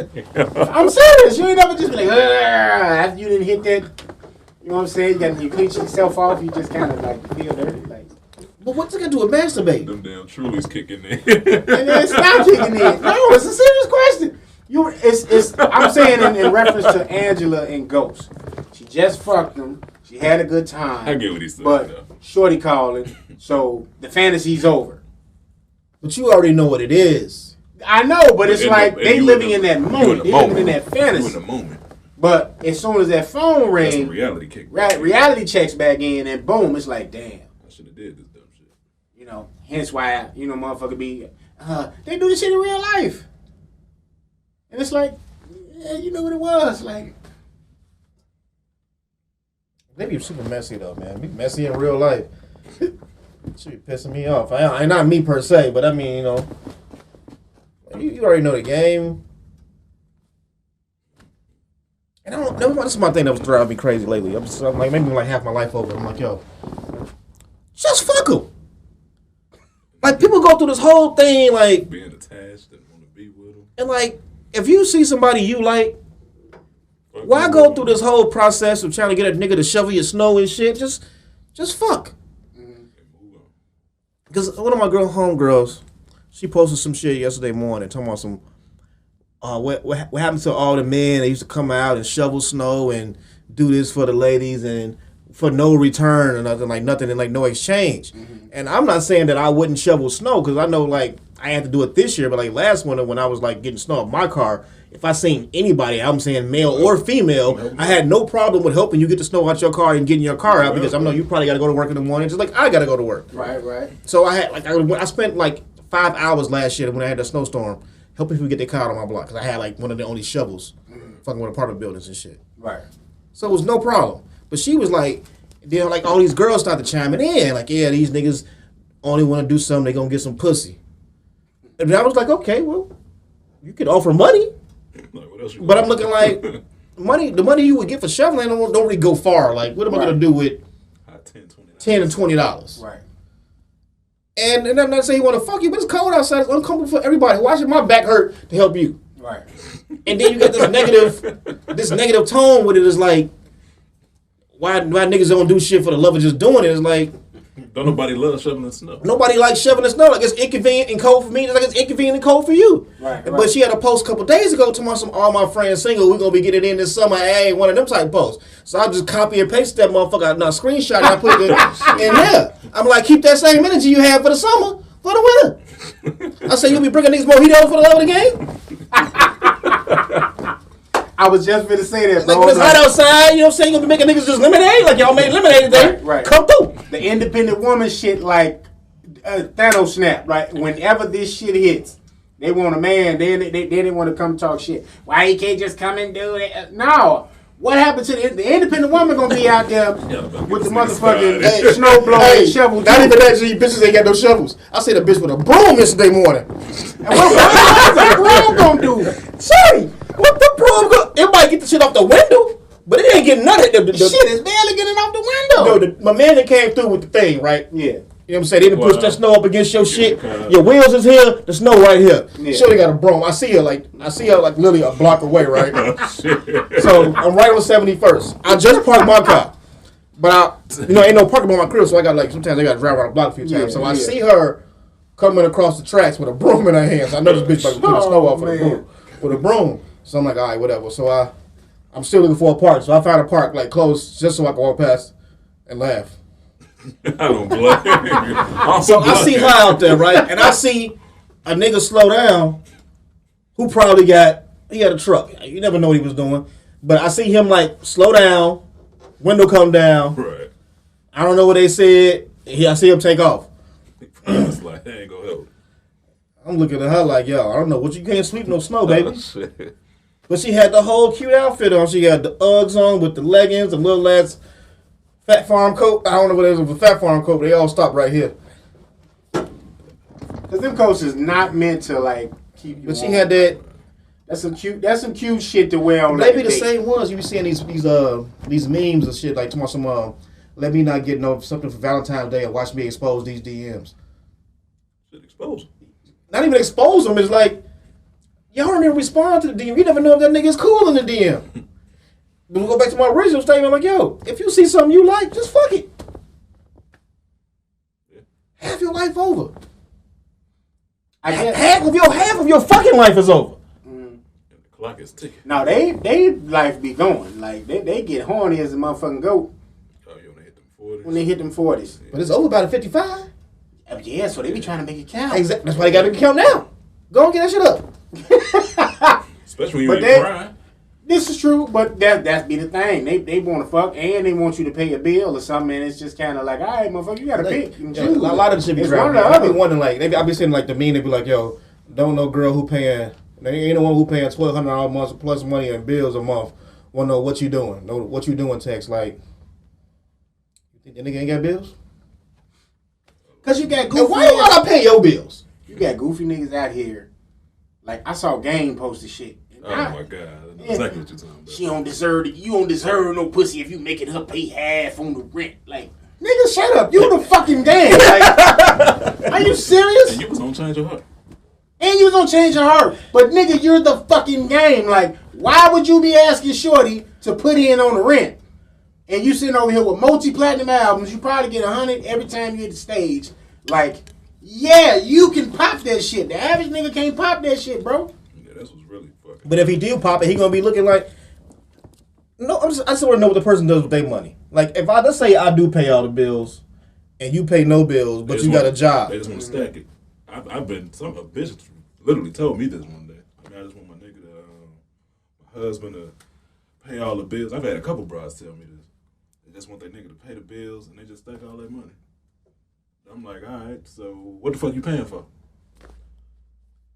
S4: I'm serious. You ain't never just be like, after you didn't hit that, you know what I'm saying? You clean yourself off, you just kind of like feel dirty. Like,
S2: But what's it got to do with masturbate?
S3: Them damn Truly's kicking in.
S4: and then stop kicking in. No, it's a serious question. I'm saying in reference to Angela and Ghost. She just fucked him. She had a good time.
S3: I get what he's saying.
S4: But Shorty calling, so the fantasy's over.
S2: But you already know what it is.
S4: I know, but it's like they living in that moment. They living in that fantasy.
S3: You in the moment.
S4: But as soon as that phone
S3: That's
S4: rings,
S3: when reality kick.
S4: reality checks back in, and boom, it's like, damn.
S3: I should have did this dumb shit.
S4: You know, hence why, motherfucker be, they do this shit in real life. And it's like, yeah, you know what it was. Like,
S2: They be super messy though, man. Be messy in real life. Should be pissing me off. I not me per se, but I mean, you already know the game. And I don't know. This is my thing that was driving me crazy lately. I'm like, maybe like half my life over. I'm like, yo, just fuck them. Like, people go through this whole thing, like,
S3: Being attached and want to be with them.
S2: and like, if you see somebody you like, why go through this whole process of trying to get a nigga to shovel your snow and shit? Just fuck. Because one of my homegirls, she posted some shit yesterday morning talking about some, what happened to all the men that used to come out and shovel snow and do this for the ladies and for no return or nothing and like no exchange. Mm-hmm. And I'm not saying that I wouldn't shovel snow because I know like I had to do it this year, but like last winter when I was like getting snow off my car, if I seen anybody, I'm saying male or female, I had no problem with helping you get the snow out your car and getting your car out because I know you probably got to go to work in the morning, just like I got to go to work.
S4: right.
S2: So I had like I spent like 5 hours last year when I had the snowstorm helping people get their car out on my block because I had like one of the only shovels, fucking with apartment buildings and shit.
S4: Right.
S2: So it was no problem. But she was like, then like all these girls started chiming in, like, yeah, these niggas only want to do something, they gonna get some pussy. And I was like, okay, well, you could offer money.
S3: Like, what else
S2: But I'm looking like the money you would get for shoveling don't really go far. Like, what am I gonna do with $10 and $20?
S4: Right.
S2: And I'm not saying he want to fuck you, but it's cold outside. It's uncomfortable for everybody. Why should my back hurt to help you?
S4: Right.
S2: And then you got this negative tone with it. It's like, why niggas don't do shit for the love of just doing it? It's like,
S3: don't nobody love shoveling snow.
S2: Nobody likes shoveling snow. Like, it's inconvenient and cold for me. It's like it's inconvenient and cold for you.
S4: Right.
S2: But she had a post a couple days ago to all my friends single. We're gonna be getting in this summer. I ain't one of them type posts. So I just copy and paste that motherfucker. Now screenshot it. I put it in here. I'm like, keep that same energy you have for the summer for the winter. I say you'll be bringing niggas mojitos for the love of the game.
S4: I was just gonna say that,
S2: Like
S4: bro.
S2: when it's hot outside, you know what I'm saying? You're gonna be making niggas just lemonade, like y'all made lemonade today.
S4: Right.
S2: Come through.
S4: The independent woman shit, like Thanos snap. Right. Whenever this shit hits, they want a man. Then they didn't want to come talk shit. Why he can't just come and do it? No. What happened to the independent woman gonna be out there with the motherfucking snow blower and shovel?
S2: Not even that, you bitches ain't got no shovels. I seen a bitch with a broom yesterday morning.
S4: And what the broom gonna do?
S2: Sorry, what the broom gonna? It might get the shit off the window, but it ain't getting none of it.
S4: The shit is barely getting off the window.
S2: No, my man that came through with the thing, right?
S4: Yeah.
S2: You know what I'm saying? They didn't push that snow up against your shit. Your wheels is here, the snow right here.
S4: Yeah.
S2: Shorty got a broom. I see her like literally a block away, right? So I'm right on 71st. I just parked my car. But ain't no parking on my crib, so I got sometimes I gotta drive around the block a few times. So I see her coming across the tracks with a broom in her hands. I know this bitch about to clean the snow off with a broom. So I'm like, all right, whatever. So I'm still looking for a park. So I found a park close just so I can walk past and laugh.
S3: I don't blame you.
S2: So I see her out there, right? And I see a nigga slow down who probably he had a truck. You never know what he was doing. But I see him slow down, window come down.
S3: Right.
S2: I don't know what they said. I see him take off.
S3: It's like, that ain't gonna help.
S2: I'm looking at her like, yo, I don't know what you can't sweep no snow, baby.
S3: Oh, shit.
S2: But she had the whole cute outfit on. She had the Uggs on with the leggings, the little ass Fat Farm coat. I don't know what it was, a Fat Farm coat, but they all stopped right here.
S4: Cause them coats is not meant to keep you.
S2: But she had that.
S4: That's some cute shit to wear on.
S2: Maybe the same ones you be seeing these memes and shit tomorrow some let me not get something for Valentine's Day and watch me expose these DMs.
S3: Shit, expose.
S2: Not even expose them. It's like y'all don't even respond to the DM. You never know if that nigga is cool in the DM. But we go back to my original statement. Like, yo, if you see something you like, just fuck it. Yeah. Have your life over. Half of your fucking life is over.
S3: And the clock is ticking.
S4: No, they life be going. They get horny as a motherfucking goat.
S3: Oh, you when they hit them 40s.
S4: When they hit them 40s.
S2: But it's over about 55.
S4: Yeah, so they be trying to make it count.
S2: Exactly. That's why they got to count now. Go and get that shit up.
S3: Especially when you ain't crying.
S4: This is true, but that's be the thing. They want to fuck and they want you to pay a bill or something, and it's just kind of like, all right, motherfucker, you got to pick and choose.
S2: A lot of the shit be driving. I be wondering, I be seeing the meme, they be like, yo, don't know girl who paying, ain't no one who paying $1,200 a month plus money and bills a month. Want to know what you doing. Know what you doing, text. You think that nigga ain't got bills?
S4: Because you got goofy.
S2: And why don't I pay your bills?
S4: You got goofy niggas out here. I saw Game post the shit.
S3: Oh my God. That's exactly what you're talking about.
S4: She don't deserve it. You don't deserve no pussy if you making her pay half on the rent. Nigga, shut up. You the fucking game. Are you serious?
S3: And you was gonna change your heart.
S4: And you was gonna change your heart. But nigga, you're the fucking game. Why would you be asking Shorty to put in on the rent? And you sitting over here with multi-platinum albums, you probably get 100 every time you hit the stage. Yeah, you can pop that shit. The average nigga can't pop that shit, bro.
S3: Yeah, that's what's really fucking.
S2: But if he do pop it, he gonna be looking like. No, I just want to know what the person does with their money. Let's say I do pay all the bills, and you pay no bills, but you got a job.
S3: They just want to stack it. A bitch literally told me this one day. I just want my nigga my husband to pay all the bills. I've had a couple brides tell me this. They just want their nigga to pay the bills, and they just stack all that money. I'm like, all right, so what the fuck you paying for?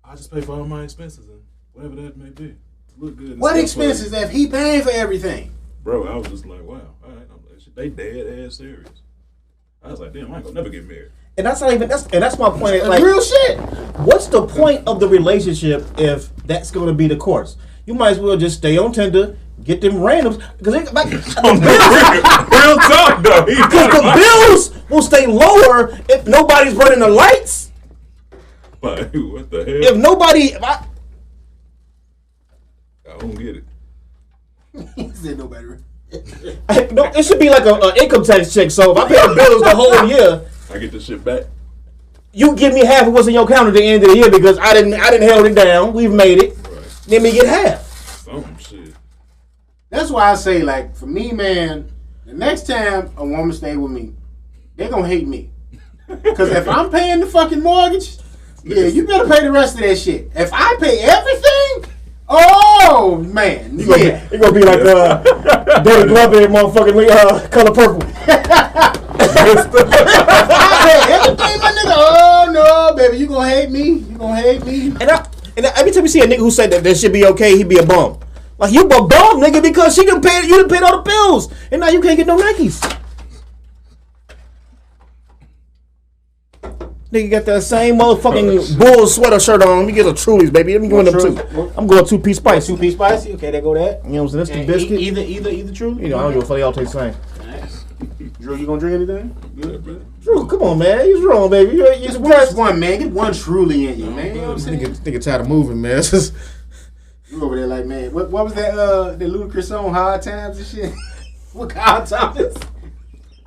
S3: I just pay for all my expenses and whatever that may be. Look good.
S4: What expenses if he paying for everything?
S3: Bro, I was just like, wow, all right. They dead ass serious. I was like, damn, I ain't gonna never get married.
S2: And that's not even that's my point.
S4: That's real shit.
S2: What's the point of the relationship if that's going to be the course? You might as well just stay on Tinder, get them randoms because
S3: real talk though.
S2: Because the bills will stay lower if nobody's running the lights.
S3: Like, what the hell?
S2: If nobody,
S3: I don't get it.
S4: He said nobody.
S2: no, it should be like an income tax check. So if I pay the bills the whole year,
S3: I get the shit back.
S2: you give me half of what's in your account at the end of the year because I didn't held it down. We've made it.
S3: Right.
S2: Let me get half.
S3: Some shit.
S4: That's why I say, like, for me, man, the next time a woman stay with me, they gonna hate me. Because if I'm paying the fucking mortgage, yeah, you better pay the rest of that shit. If I pay everything, oh, man.
S2: It's gonna be like David Glover and motherfucking Color Purple.
S4: I pay everything, my nigga. Oh, no, baby, you gonna hate me. You gonna hate me.
S2: And every time you see a nigga who said that should be okay, he be a bum. Like, you a bum, nigga, because you done paid all the bills. And now you can't get no Nikes. Nigga got that same motherfucking bull sweater shirt on. Let me get a Truly's, baby. Let me go in them two. I'm going 2-piece spicy.
S4: 2-piece spicy? Okay, there go that.
S2: You know what I'm saying? That's the biscuit.
S4: Either Truly?
S2: You know, I don't give a fuck. They all taste the same.
S4: Drew, you gonna drink anything?
S3: Good, bro.
S2: Drew, come on, man. You're wrong, baby. You're
S4: Just one, man. Get one Truly in you, man. You know what I'm saying?
S2: Nigga tired of moving, man. It's just...
S4: You over there like, man, what was that Ludacris song, Hard Times and shit? What Hard Times?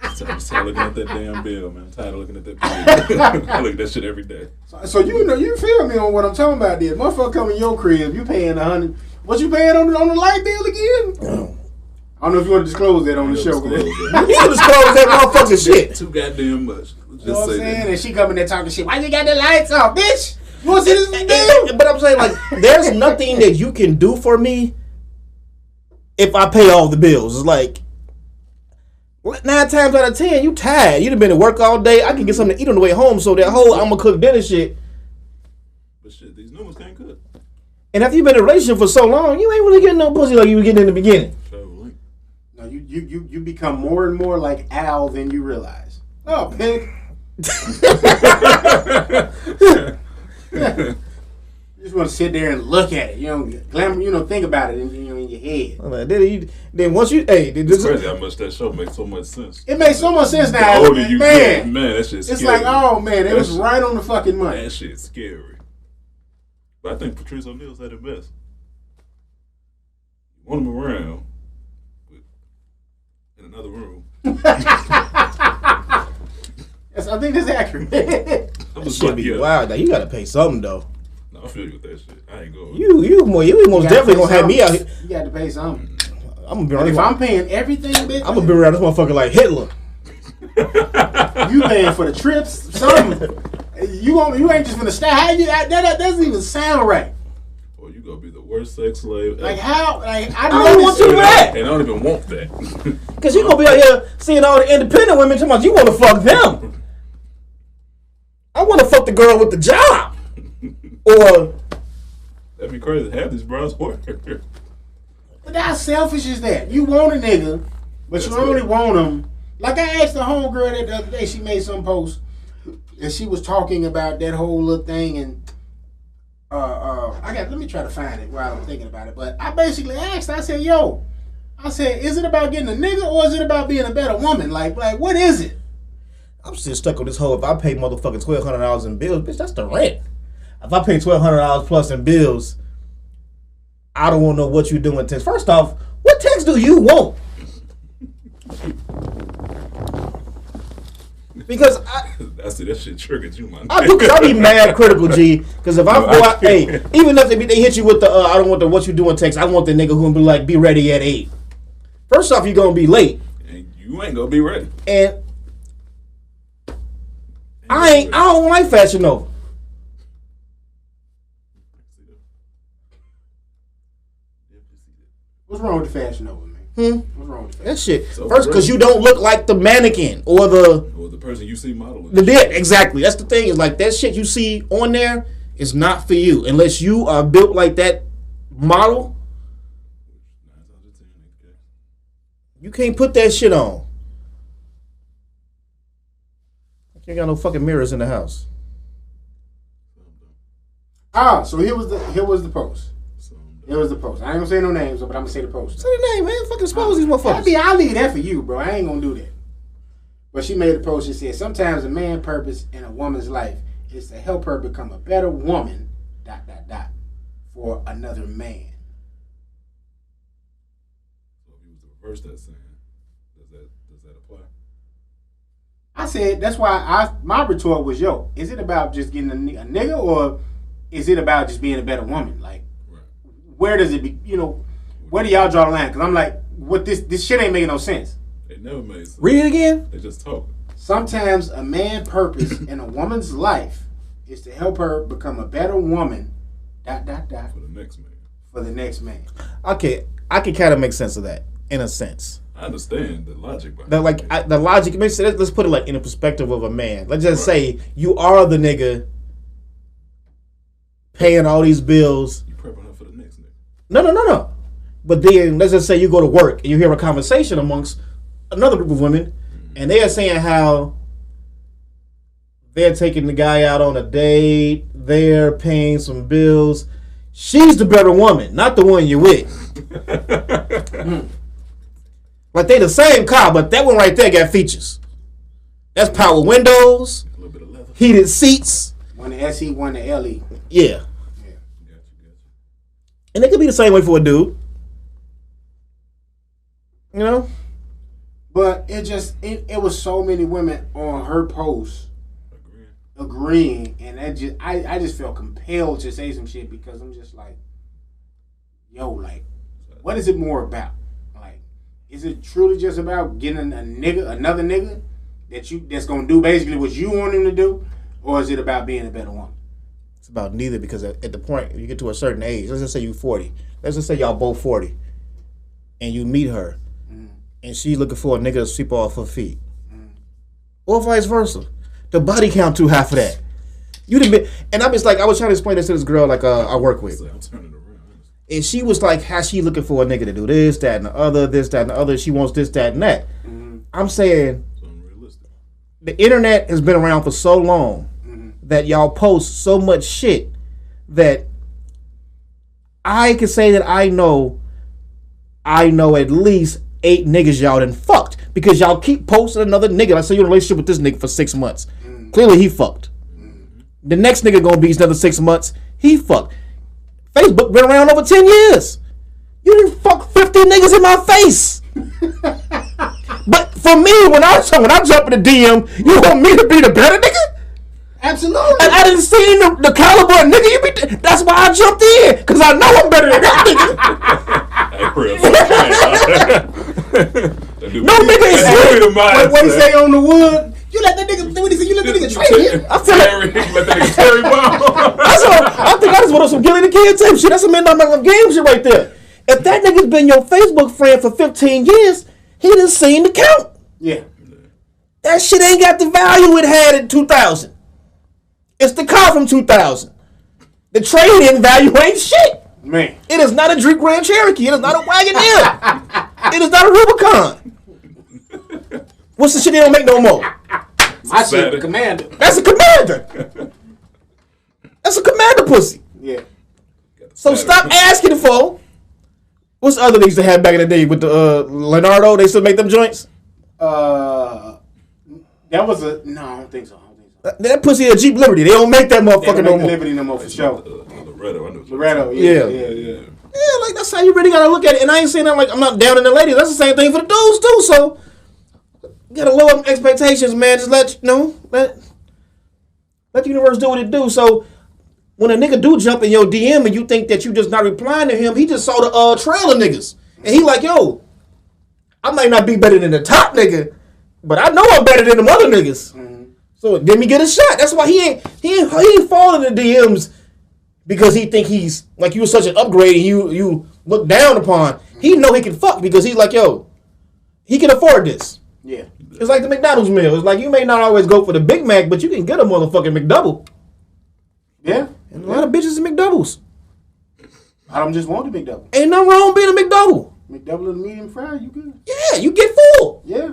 S3: I'm tired looking at that damn bill, man. I'm tired of looking at that bill. I look at that shit every day.
S4: So you know, you feel me on what I'm talking about there. Motherfucker come in your crib, you paying $100. What you paying on the light bill again? I don't know if you want to disclose that on the show.
S2: You can disclose that motherfucking shit.
S3: Too goddamn much.
S4: You know what I'm saying? And she coming there talking shit. Why you got the lights off, bitch? You want to see this bill?
S2: But I'm saying, like, there's nothing that you can do for me if I pay all the bills. It's like, 9 times out of 10, you tired. You done been to work all day. I can get something to eat on the way home. So that whole I'm going to cook dinner shit.
S3: But shit, these new ones can't cook.
S2: And after you've been in a relationship for so long, you ain't really getting no pussy like you were getting in the beginning.
S3: Totally.
S4: No, you become more and more like Al than you realize. Oh, pig. You just want to sit there and look at it. You know, think about it in your head.
S2: Then once you,
S3: it's crazy how much that show makes so much sense.
S4: It makes so much sense now.
S3: The older you get, man, that shit's
S4: it's
S3: scary.
S4: like, oh man, it was right on the fucking money.
S3: That shit's scary. But I think Patrice O'Neal said it best. You want him around, but in another room.
S4: Yes, I think that's accurate.
S2: That shit be wild. Now you gotta pay something though.
S3: No, I feel you with that shit. I ain't going.
S2: You most definitely gonna have me out here.
S4: You got to pay something.
S2: I'm gonna be around.
S4: If I'm paying everything, bitch,
S2: I'm gonna be around this motherfucker like Hitler.
S4: You paying for the trips, something. You ain't just gonna stay. That doesn't even sound right.
S3: Or you gonna be the worst sex slave ever.
S4: Like how? Like I
S2: don't want you to that.
S3: And I don't even want that.
S2: Cause you gonna be out here seeing all the independent women talking about you want to fuck them. I want to fuck the girl with the job. Or
S3: that'd be crazy. Half these bras work.
S4: But how selfish is that? You want a nigga, but you only want him. Like I asked the homegirl that the other day, she made some post, and she was talking about that whole little thing, and let me try to find it while I'm thinking about it. But I basically asked, I said, is it about getting a nigga or is it about being a better woman? Like what is it?
S2: I'm still stuck on this whole, if I pay motherfucking $1,200 in bills, bitch, that's the rent. If I pay $1,200 plus in bills, I don't want to know what you doing text. First off, what text do you want? Because
S3: I see that shit triggered you, man.
S2: I do, cause I be mad critical, G. Because if I go out, even if they hit you with the I don't want the what you doing text, I want the nigga who be like, be ready at 8. First off, you gonna be late,
S3: and you ain't gonna be ready.
S2: And I don't like Fashion Nova.
S4: What's wrong with the Fashion Nova, man? What's wrong with
S2: that shit? So first, because you don't look like the mannequin or the
S3: person you see modeling.
S2: Exactly. That's the thing. Is like that shit you see on there is not for you unless you are built like that model. You can't put that shit on. You ain't got no fucking mirrors in the house.
S4: So here was the post. It was the post. I ain't gonna say no names, but I'm gonna say the post.
S2: Say the name, man. Fucking expose these motherfuckers.
S4: I'll leave that for you, bro. I ain't gonna do that. But she made a post. She said, sometimes a man's purpose in a woman's life is to help her become a better woman, ... for another man.
S3: So if you was to reverse that saying, does that apply?
S4: I said, that's why my retort was, yo, is it about just getting a nigga, or is it about just being a better woman? Like, right. Where does it be, where do y'all draw the line? Because I'm like, what this shit ain't making no sense.
S3: They never made sense.
S2: Read it again.
S3: They just talk.
S4: Sometimes a man's purpose in a woman's life is to help her become a better woman, ...
S3: For the next man.
S4: For the next man.
S2: Okay, I can kind of make sense of that, in a sense.
S3: I understand the logic behind it.
S2: The logic makes sense. Let's put it like in the perspective of a man. Let's just say you are the nigga paying all these bills.
S3: You prepping her for the next nigga.
S2: No. But then let's just say you go to work and you hear a conversation amongst another group of women, and they are saying how they're taking the guy out on a date, they're paying some bills. She's the better woman, not the one you're with. Like they the same car, but that one right there got features. That's power windows,
S3: a little bit of leather,
S2: heated seats.
S4: One the SE, one the LE.
S2: Yeah.
S3: Gotcha.
S2: And it could be the same way for a dude.
S4: But it was so many women on her post agreeing, and I just felt compelled to say some shit because I'm just like, yo, like, what is it more about? Like, is it truly just about getting another nigga that's gonna do basically what you want him to do, or is it about being a better woman?
S2: It's about neither, because at the point you get to a certain age, let's just say you 40. Let's just say y'all both 40, and you meet her, and she's looking for a nigga to sweep off her feet, or vice versa. The body count too high for that. You didn't be, and I'm just like, I was trying to explain this to this girl like I work with,
S3: I'm turning around.
S2: and she was like, how she looking for a nigga to do this, that, and the other, this, that, and the other. She wants this, that, and that. I'm saying,
S3: It's unrealistic.
S2: the internet has been around for so long that y'all post so much shit that I can say that I know at least 8 niggas y'all done fucked, because y'all keep posting another nigga. Let's say you're in a relationship with this nigga for 6 months. Clearly he fucked. The next nigga gonna be another 6 months. He fucked. Facebook been around over 10 years. You didn't fuck 50 niggas in my face. But for me, when I jump in the DM, you want me to be the better nigga?
S4: Absolutely.
S2: And I didn't see the caliber of nigga you be. That's why I jumped in, because I know I'm better than that nigga. No nigga is serious.
S4: What he say on the wood? You let that nigga trade him.
S2: I feel like
S3: let that nigga carry bomb.
S2: I think I just went on some Gilly the Kid type shit. That's some midnight game shit right there. If that nigga's been your Facebook friend for 15 years, he done seen the count.
S4: Yeah.
S2: That shit ain't got the value it had in 2000. It's the car from 2000. The trade-in value ain't shit.
S4: Man.
S2: It is not a Jeep Grand Cherokee. It is not a Wagoneer. It is not a Rubicon. What's the shit they don't make no more?
S4: My shit, the Commander.
S2: That's a Commander. That's a Commander pussy.
S4: Yeah.
S2: So stop asking for. What's the other things they had back in the day with the Leonardo? They still make them joints?
S4: That was no, I don't think so.
S2: That pussy a Jeep Liberty. They don't make that motherfucker no more.
S4: Liberty no more for sure.
S3: Loretto, I know.
S4: Loretto,
S2: Yeah, like that's how you really gotta look at it. And I ain't saying that like I'm not down in the ladies. That's the same thing for the dudes too. So you gotta lower expectations, man. Just let the universe do what it do. So when a nigga do jump in your DM and you think that you just not replying to him, he just saw the trail of niggas. And he like, yo, I might not be better than the top nigga, but I know I'm better than them other niggas. So let me get a shot. That's why he ain't falling in the DMs because he think he's like you was such an upgrade and you look down upon. He know he can fuck because he's like, yo, he can afford this.
S4: Yeah.
S2: It's like the McDonald's meal. It's like you may not always go for the Big Mac, but you can get a motherfucking McDouble.
S4: Yeah.
S2: And a lot of bitches is McDoubles.
S4: I don't just want the McDouble.
S2: Ain't nothing wrong being a McDouble.
S4: McDouble and medium fry, you good?
S2: Yeah, you get full.
S4: Yeah.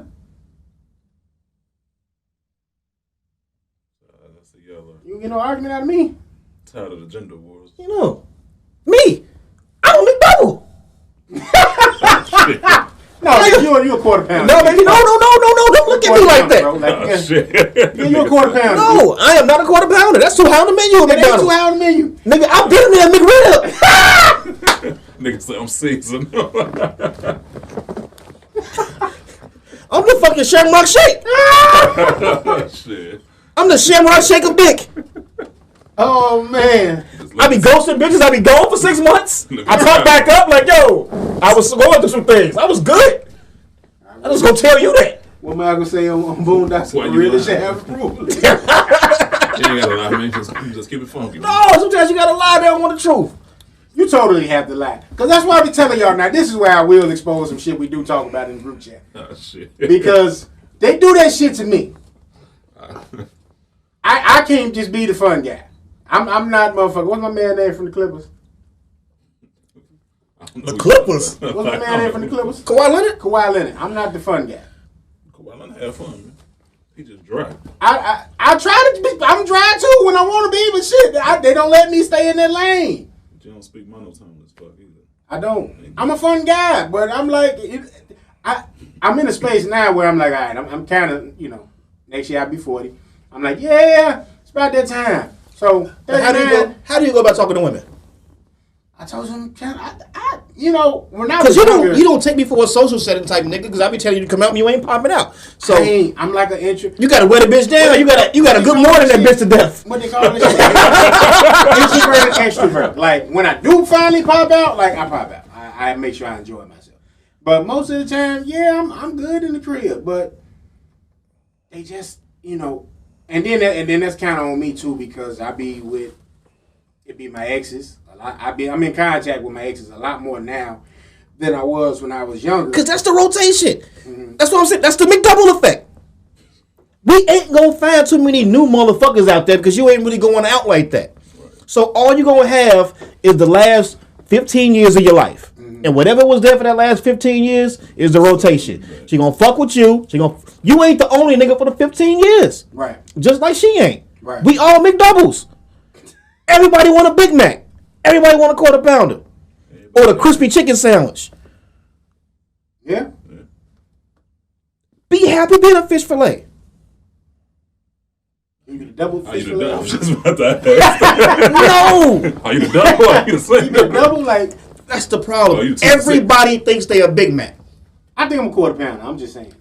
S4: You don't get no argument out of me.
S3: Tired of the gender wars.
S2: You know, me, I'm a McDouble.
S4: No, you a quarter pounder.
S2: No, baby, no, don't look at me like that.
S4: Bro. Like,
S3: Shit.
S4: yeah, you a quarter pounder.
S2: No, I am not a quarter pounder. That's too high on the menu at
S4: That's
S2: McDonald's.
S4: too high on the menu.
S2: Nigga, I've been there at McRib.
S3: Nigga say I'm seasoned.
S2: I'm the fucking Shamrock Shake.
S3: Shit.
S2: I'm the Shamrock Shake of Dick.
S4: Oh man.
S2: I be ghosting bitches. I be gone for 6 months. I pop back up like, yo, I was going through some things. I was good. I just gonna tell you that.
S4: What am I gonna say on Boondocks?
S3: Why you
S4: Really
S3: lying?
S4: should have proof.
S3: You ain't gotta lie, man. Just keep it funky.
S2: No, sometimes you gotta lie. They don't want the truth.
S4: You totally have to lie. Because that's why I be telling y'all now, this is where I will expose some shit we do talk about in the group chat.
S3: Oh, shit.
S4: Because they do that shit to me. I can't just be the fun guy. I'm not motherfucker. What's my man name from the Clippers?
S2: The Clippers.
S4: What's my man name from the Clippers?
S2: Kawhi Leonard?
S4: Kawhi Leonard. I'm not the fun guy.
S3: Kawhi Leonard have fun, man. He just dry.
S4: I try to be, I'm dry too when I want to be, but shit, they don't let me stay in that lane.
S3: But you don't speak monotone as fuck either.
S4: I don't. I'm a fun guy, but I'm like, I'm in a space now where I'm like, all right, I'm kind of, next year I'll be 40. I'm like, yeah, it's about that time. So,
S2: How do you go about talking to women?
S4: I told him, when I
S2: Because
S4: was younger,
S2: you don't take me for a social setting type nigga. Because I be telling you to come out and you ain't popping out. So
S4: I'm like an intro.
S2: you gotta wear the bitch down. You gotta good morning that bitch to death.
S4: What they call this shit? Introvert and extrovert. Like when I do finally pop out, like I pop out. I make sure I enjoy myself. But most of the time, yeah, I'm good in the crib. But they just, and then that's kind of on me too because I be with my exes. I'm in contact with my exes a lot more now than I was when I was younger.
S2: Because that's the rotation.
S4: Mm-hmm.
S2: That's what I'm saying. That's the McDouble effect. We ain't gonna find too many new motherfuckers out there because you ain't really going out like that. Right. So all you're gonna have is the last 15 years of your life. Mm-hmm. And whatever was there for that last 15 years is the rotation. Right. She gonna fuck with you. You ain't the only nigga for the 15 years.
S4: Right.
S2: Just like she ain't.
S4: Right.
S2: We all McDoubles. Everybody want a Big Mac. Everybody want a quarter pounder. Or the crispy chicken sandwich.
S4: Yeah.
S2: Be happy being a fish fillet.
S4: You the double
S3: Are
S4: fish
S3: you the double? I was
S4: fillet?
S3: just about to ask.
S2: No!
S3: Are you the double? Or are you the
S4: You
S3: single?
S4: the double, like,
S2: That's the problem.
S3: Oh, you
S2: Everybody thinks they a Big Mac.
S4: I think I'm a quarter pounder. I'm just saying.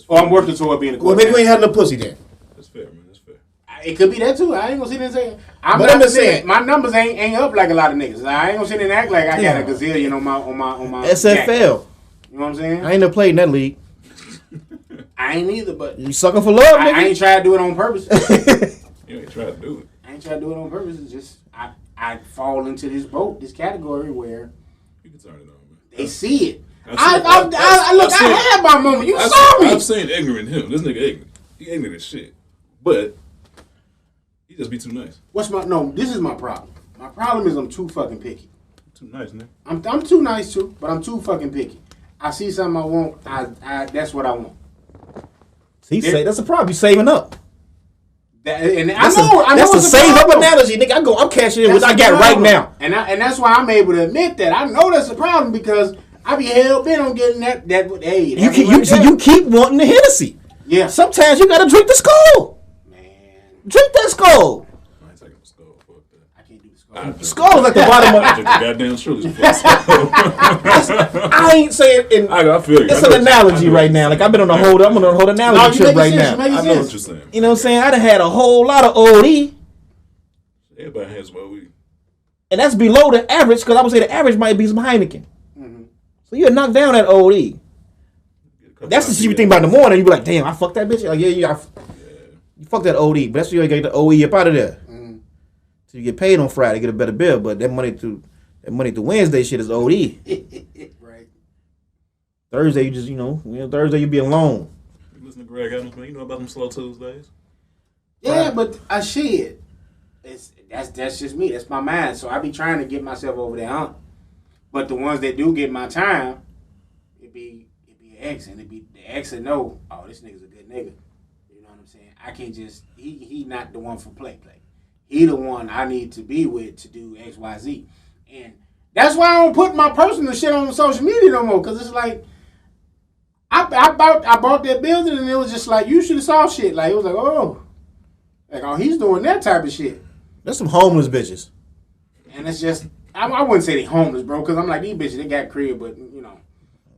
S4: Or I'm working toward being a
S2: Well,
S4: quarter
S2: maybe you
S4: pounder.
S2: ain't had no pussy then.
S3: That's fair, man. That's fair.
S4: It could be that too. I ain't gonna sit there and say
S2: But I'm just saying.
S4: my numbers ain't up like a lot of niggas. I ain't gonna sit there and act like I got a gazillion on my
S2: SFL.
S4: jacket. You know what I'm saying?
S2: I ain't never played in that league.
S4: I ain't either, but
S2: You sucking for love,
S4: I
S2: nigga.
S4: ain't trying to do it on purpose.
S3: You ain't trying to do it.
S4: I ain't trying to do it on purpose. It's just I fall into this category where
S3: You can turn it on, man.
S4: they see it.
S3: I've
S4: I
S3: seen-
S4: had my moment. You saw me.
S3: I've seen ignorant him. This nigga ignorant. He ignorant as shit. But he just be too nice.
S4: This is my problem. My problem is I'm too fucking picky.
S3: Too nice, nigga.
S4: I'm too nice too, but I'm too fucking picky. I see something I want. That's what I want.
S2: That's the problem. You saving up.
S4: I know.
S2: That's the
S4: it's a
S2: save up
S4: problem.
S2: analogy, nigga. I'm cashing in
S4: That's
S2: what I
S4: the
S2: got right
S4: problem.
S2: now.
S4: And that's why I'm able to admit that. I know that's a problem because I be hell bent on getting that. Hey,
S2: You keep wanting the Hennessy.
S4: Yeah.
S2: Sometimes you gotta drink the Skull.
S4: Man,
S2: Drink that Skull.
S3: I ain't taking the skull. Fuck that.
S4: I can't do the skull.
S2: Skull is like the bottom
S3: I
S2: of.
S3: drink the goddamn Truly. Fuck.
S2: I ain't saying.
S3: I feel you.
S2: It's an analogy right now. Like I'm on a whole analogy trip right now.
S3: I know what you're saying.
S2: You know what I'm saying? I done had a whole lot of OD,
S3: Everybody has some OE.
S2: and that's below the average because I would say the average might be some Heineken.
S4: Mm-hmm.
S2: So you knock down that OD. That's the shit you think about in the morning. You be like, damn, I fucked that bitch. Like, yeah, you fucked that OD, but that's why you get the OE up out of there.
S4: Mm-hmm.
S2: So you get paid on Friday, get a better bill, but that money through Wednesday shit is OD.
S4: Right.
S2: Thursday you just Thursday you be alone.
S3: You listen to Greg Adams, man. You know about them slow Tuesdays?
S4: Yeah,
S2: Right.
S4: but I shit. That's just me. That's my mind. So I be trying to get myself over that hump. But the ones that do get my time, it be an ex, and it be the ex that know, oh, this nigga's a good nigga. You know what I'm saying? I can't just he not the one for play. He the one I need to be with to do XYZ. And That's why I don't put my personal shit on social media no more. Because it's like, I bought that building and it was just like, you should have saw shit. Like, it was like, oh, he's doing that type of shit.
S2: That's some homeless bitches.
S4: And it's just, I wouldn't say they homeless, bro, because I'm like, these bitches, they got crib, but, you know,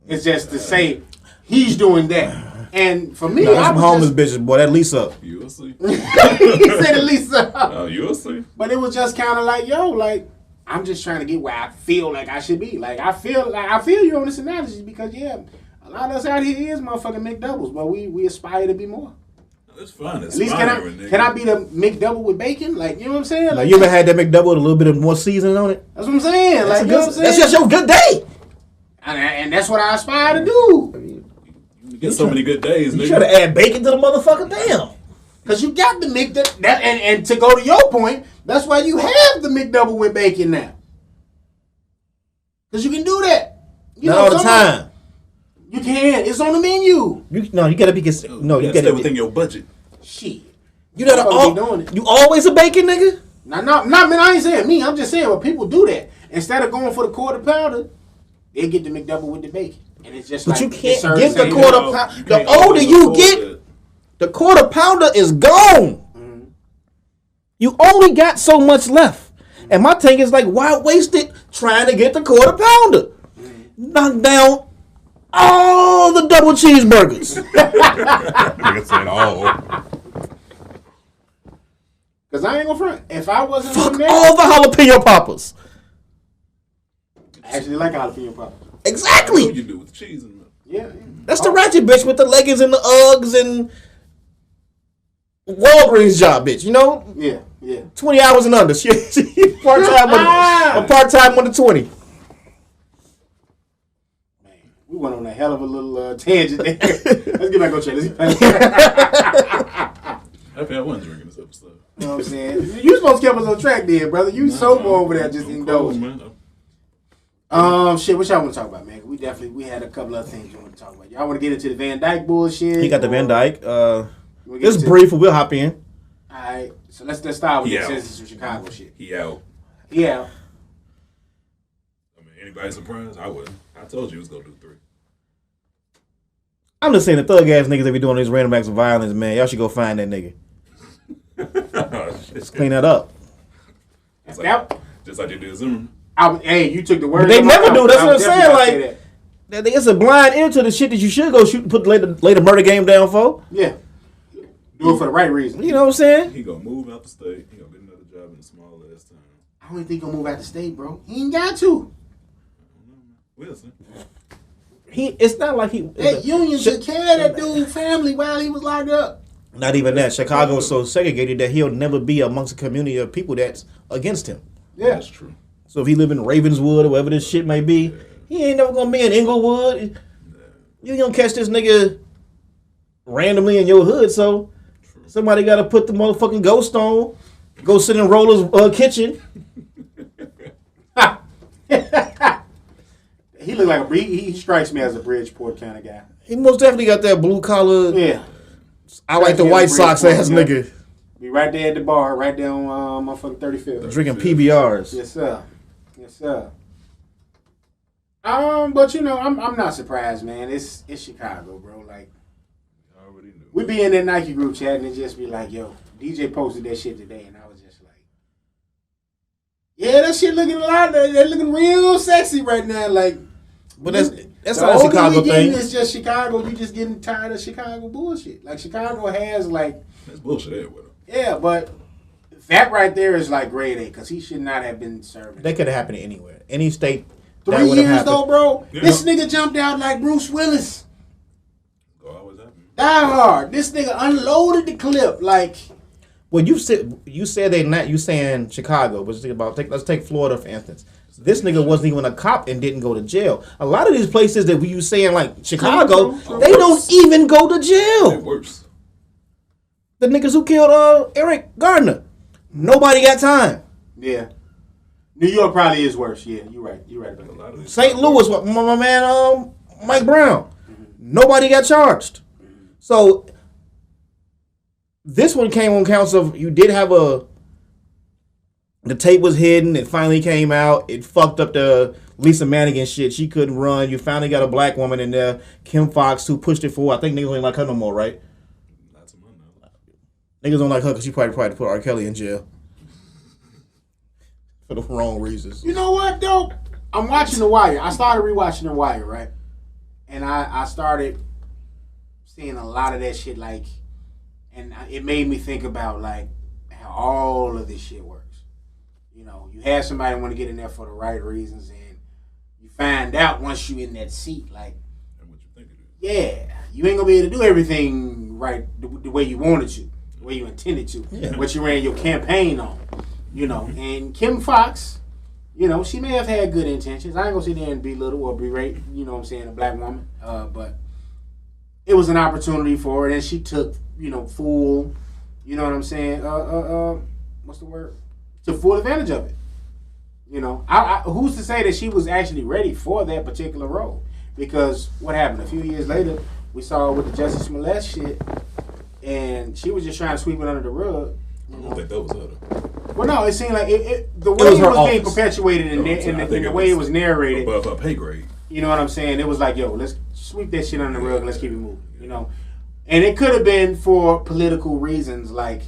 S4: it's just to say he's doing that. And for me,
S2: that's some homeless bitches, boy. That lease up.
S3: You'll see.
S4: He said at least so.
S3: Oh, you'll see.
S4: But it was just kind of like, yo, like, I'm just trying to get where I feel like I should be. Like, I feel you on this analogy because, yeah, a lot of us out here is motherfucking McDoubles, but we aspire to be more.
S3: It's fun.
S4: At least can I be the McDouble with bacon? Like, you know what I'm saying?
S2: Like, you ever had that McDouble with a little bit of more seasoning on it?
S4: That's what I'm saying. Like, you know what I'm saying?
S2: That's just your good day.
S4: And that's what I aspire to do.
S3: You get so many good days, nigga.
S2: You try to add bacon to the motherfucker, damn.
S4: Because you got the McDouble. And to go to your point, that's why you have the McDouble with bacon now. Because you can do that.
S2: Not all the time.
S4: You can. It's on the menu.
S2: You gotta be. You gotta
S3: stay within your budget.
S4: Shit.
S2: You gotta doing it. You always a bacon nigga?
S4: Man, I ain't saying me. I'm just saying, well, people do that. Instead of going for the quarter pounder, they get the McDouble with the bacon. And it's just
S2: but
S4: like,
S2: you can't get the quarter pounder. The
S3: older
S2: older you get, the quarter pounder is gone. Mm-hmm. You only got so much left. And my thing is like, why waste it trying to get the quarter pounder? Mm-hmm. Knock down all the double cheeseburgers.
S3: Nigga said all.
S4: Because I ain't gonna front. If I wasn't
S2: fuck
S4: on that,
S2: all the jalapeno poppers.
S4: I actually like jalapeno poppers.
S2: Exactly.
S3: What you do with the cheese and milk.
S4: Yeah.
S2: That's the ratchet bitch with the leggings and the Uggs and Walgreens job, bitch. You know?
S4: Yeah.
S2: 20 hours and under. She part-time on the 20.
S4: Man, we went on a hell of a little tangent there. Let's get back on track.
S3: Happy I wasn't drinking this episode.
S4: You know what I'm saying? You supposed to keep us on track there, brother. You sober over there just indulged. Shit, what y'all want to talk about, man? We had a couple other things you want to talk about. Y'all want to get into the Van Dyke bullshit?
S2: He got the Van Dyke. It's brief, we'll hop in.
S4: Alright, so let's start with the census of Chicago shit.
S3: He out.
S4: Yeah.
S3: I mean, anybody surprised? I wouldn't. I told you he was going to do 3.
S2: I'm just saying the thug ass niggas that be doing these random acts of violence, man. Y'all should go find that nigga. Just clean that up.
S3: Just like they did Zimmerman.
S4: Hey, you took the word.
S2: But they never do. That's what I'm saying. Like, it's a blind ear to the shit that you should go shoot and lay the murder game down for.
S4: Yeah. Do it for the right reason.
S2: You know what I'm saying?
S3: He gonna move out the state. He gonna get another job in a small ass town.
S4: I don't even think he'll move out the state, bro. He ain't got to.
S3: We'll see.
S2: It's not like he.
S4: That union took care of that dude's family while he was locked up.
S2: Not even that. Chicago's so segregated that he'll never be amongst a community of people that's against him.
S4: Yeah,
S3: that's true.
S2: So if he live in Ravenswood or wherever this shit may be, he ain't never gonna be in Inglewood. You don't catch this nigga randomly in your hood, so somebody gotta put the motherfucking ghost on, go sit in Roller's kitchen.
S4: He look like he strikes me as a Bridgeport kind of guy.
S2: He most definitely got that blue collar.
S4: Yeah.
S2: I like the White Sox ass nigga.
S4: Be right there at the bar, right there on motherfucking 35th.
S2: Drinking PBRs.
S4: Yes, sir. Yes, sir. But you know, I'm not surprised, man. It's Chicago, bro. Like,
S3: I already knew.
S4: We be in that Nike group chat and it just be like, yo, DJ posted that shit today, and I was just like, yeah, that shit looking they're looking real sexy right now. Like,
S2: but that's not a Chicago thing.
S4: It's just Chicago. You just getting tired of Chicago bullshit. Like, Chicago has like
S3: that's bullshit everywhere.
S4: Yeah, but that right there is like grade A because he should not have been serving.
S2: That could have happened anywhere, any state.
S4: 3 years though, bro. Yeah. This nigga jumped out like Bruce Willis.
S3: Always happen.
S4: Die Hard. This nigga unloaded the clip like.
S2: Well, you said they not. You saying Chicago, but let's take Florida for instance. This nigga wasn't even a cop and didn't go to jail. A lot of these places that you saying like Chicago, they don't even go to jail.
S3: They're worse.
S2: The niggas who killed Eric Gardner, nobody got time.
S4: Yeah. New York probably is worse. Yeah, you're right. You're right about that.
S2: St. Louis, my man Mike Brown, nobody got charged. So this one came on counts of you did have a The tape was hidden. It finally came out. It fucked up the Lisa Manigan shit. She couldn't run. You finally got a black woman in there, Kim Fox, who pushed it forward. I think niggas don't like her no more, right?
S3: Not to my knowledge.
S2: Niggas don't like her because she probably put R. Kelly in jail. For the wrong reasons.
S4: You know what, though? I'm watching The Wire. I started rewatching The Wire, right? And I started seeing a lot of that shit, like, and it made me think about, like, how all of this shit works. You know, you have somebody want to get in there for the right reasons, and you find out once you in that seat, like,
S3: And what you think it is.
S4: yeah, you ain't gonna be able to do everything right the way you wanted to, the way you intended to, what you ran your campaign on, you know. And Kim Fox, you know, she may have had good intentions. I ain't gonna sit there and belittle or berate, you know what I'm saying, a black woman, but it was an opportunity for her, and she took, you know, full, you know what I'm saying, what's the word? Took full advantage of it. You know, who's to say that she was actually ready for that particular role? Because what happened? A few years later, we saw her with the Jussie Smollett shit, and she was just trying to sweep it under the rug.
S3: I don't think that was her, though.
S4: Well, no, it seemed like the way it was being perpetuated in the way it was narrated.
S3: Above her pay grade.
S4: You know what I'm saying? It was like, yo, let's sweep that shit under the rug and let's keep it moving. You know, and it could have been for political reasons, like,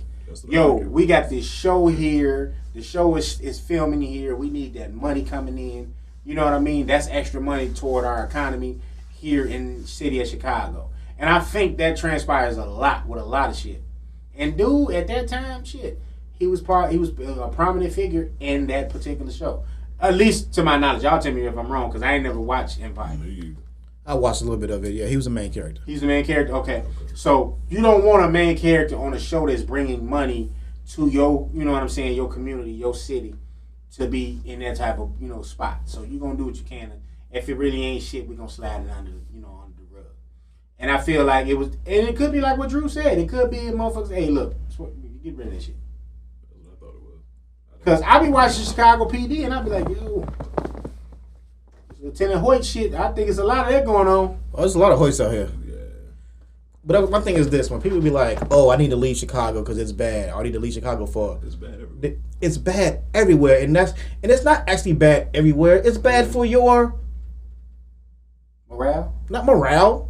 S4: yo, we got this show here. The show is filming here. We need that money coming in. You know what I mean? That's extra money toward our economy here in the city of Chicago. And I think that transpires a lot with a lot of shit. And dude, at that time, shit, he was a prominent figure in that particular show. At least to my knowledge. Y'all tell me if I'm wrong, because I ain't never watched Empire.
S2: I watched a little bit of it. Yeah, he was the main character.
S4: He's the main character? Okay. So you don't want a main character on a show that's bringing money to your, you know what I'm saying, your community, your city, to be in that type of, you know, spot. So you're going to do what you can. If it really ain't shit, we're going to slide it under, you know, under the rug. And I feel like it was, and it could be like what Drew said. It could be motherfuckers, hey, look, get rid of that shit.
S3: That's what I thought it was.
S4: Because I be watching Chicago PD, and I be like, yo, Lieutenant Hoyt shit, I think it's a lot of that going on.
S2: Oh, there's a lot of Hoyts out here.
S3: Yeah.
S2: But my thing is this: when people be like, "Oh, I need to leave Chicago because it's bad," or "I need to leave Chicago for,"
S3: It's bad everywhere.
S2: it's bad everywhere, and it's not actually bad everywhere. It's bad for your
S4: Morale?
S2: not morale,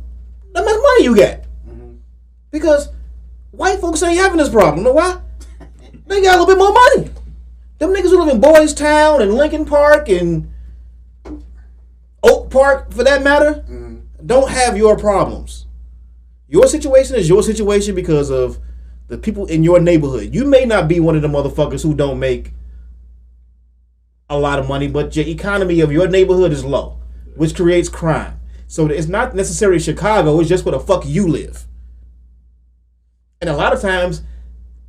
S2: how much money you got.
S4: Mm-hmm.
S2: Because white folks ain't having this problem. You know why? They got a little bit more money. Them niggas who live in Boys Town and Lincoln Park and Oak Park, for that matter, don't have your problems. Your situation is your situation because of the people in your neighborhood. You may not be one of the motherfuckers who don't make a lot of money, but your economy of your neighborhood is low, which creates crime. So it's not necessarily Chicago, it's just where the fuck you live. And a lot of times,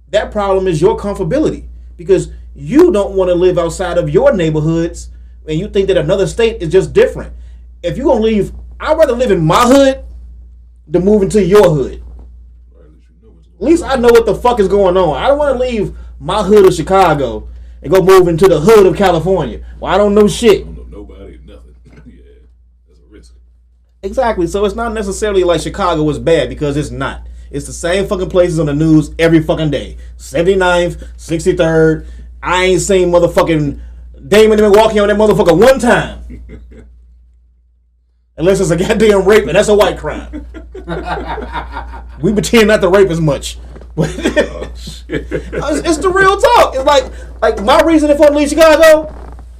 S2: that problem is your comfortability because you don't want to live outside of your neighborhoods and you think that another state is just different. If you're going to leave, I'd rather live in my hood than move into your hood. At least I know what the fuck is going on. I don't want to leave my hood of Chicago and go move into the hood of California. Well, I don't know shit.
S3: I don't know nobody, nothing. Yeah, that's a risk.
S2: Exactly. So it's not necessarily like Chicago is bad because it's not. It's the same fucking places on the news every fucking day. 79th, 63rd. I ain't seen motherfucking Damon and Milwaukee on that motherfucker one time. Unless it's a goddamn rape, and that's a white crime. We pretend not to rape as much.
S3: Oh, shit.
S2: It's the real talk. It's like my reason for leaving Chicago,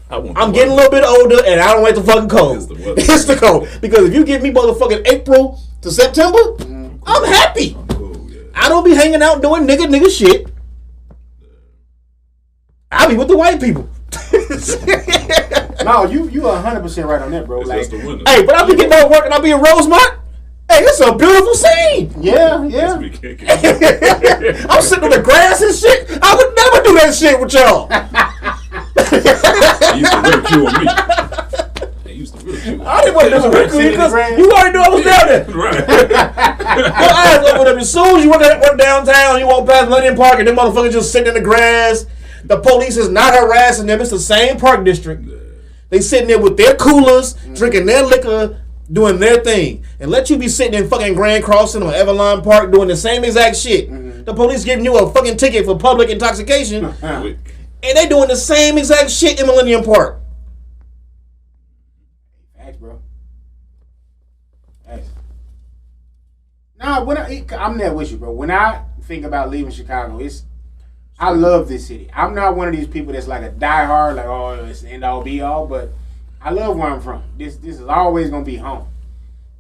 S2: I'm getting a little bit older, and I don't like the fucking cold. It's the cold. Because if you give me motherfucking April to September, I'm happy.
S3: Cool, yeah.
S2: I don't be hanging out doing nigga shit. I be with the white people.
S4: No, you 100% right on that, bro. Like,
S2: hey, but I be getting out of work and I be in Rosemont. Hey, it's a beautiful scene.
S4: Yeah.
S2: I'm sitting on the grass and shit. I would never do that shit with y'all.
S3: They used to ridicule me. They used to ridicule.
S2: I didn't want to ridicule you because you already knew I was down there.
S3: Right.
S2: Well, I was over there. As soon as you went downtown, you walk past Millennium Park and them motherfuckers just sitting in the grass. The police is not harassing them. It's the same park district. They sitting there with their coolers, drinking their liquor, doing their thing. And let you be sitting in fucking Grand Crossing or Everline Park doing the same exact shit. The police giving you a fucking ticket for public intoxication. And they doing the same exact shit in Millennium Park.
S4: Thanks, bro. Thanks. Nah, I'm there with you, bro. When I think about leaving Chicago, I love this city. I'm not one of these people that's like a diehard, like, oh, it's the end all be all, but I love where I'm from. This is always gonna be home.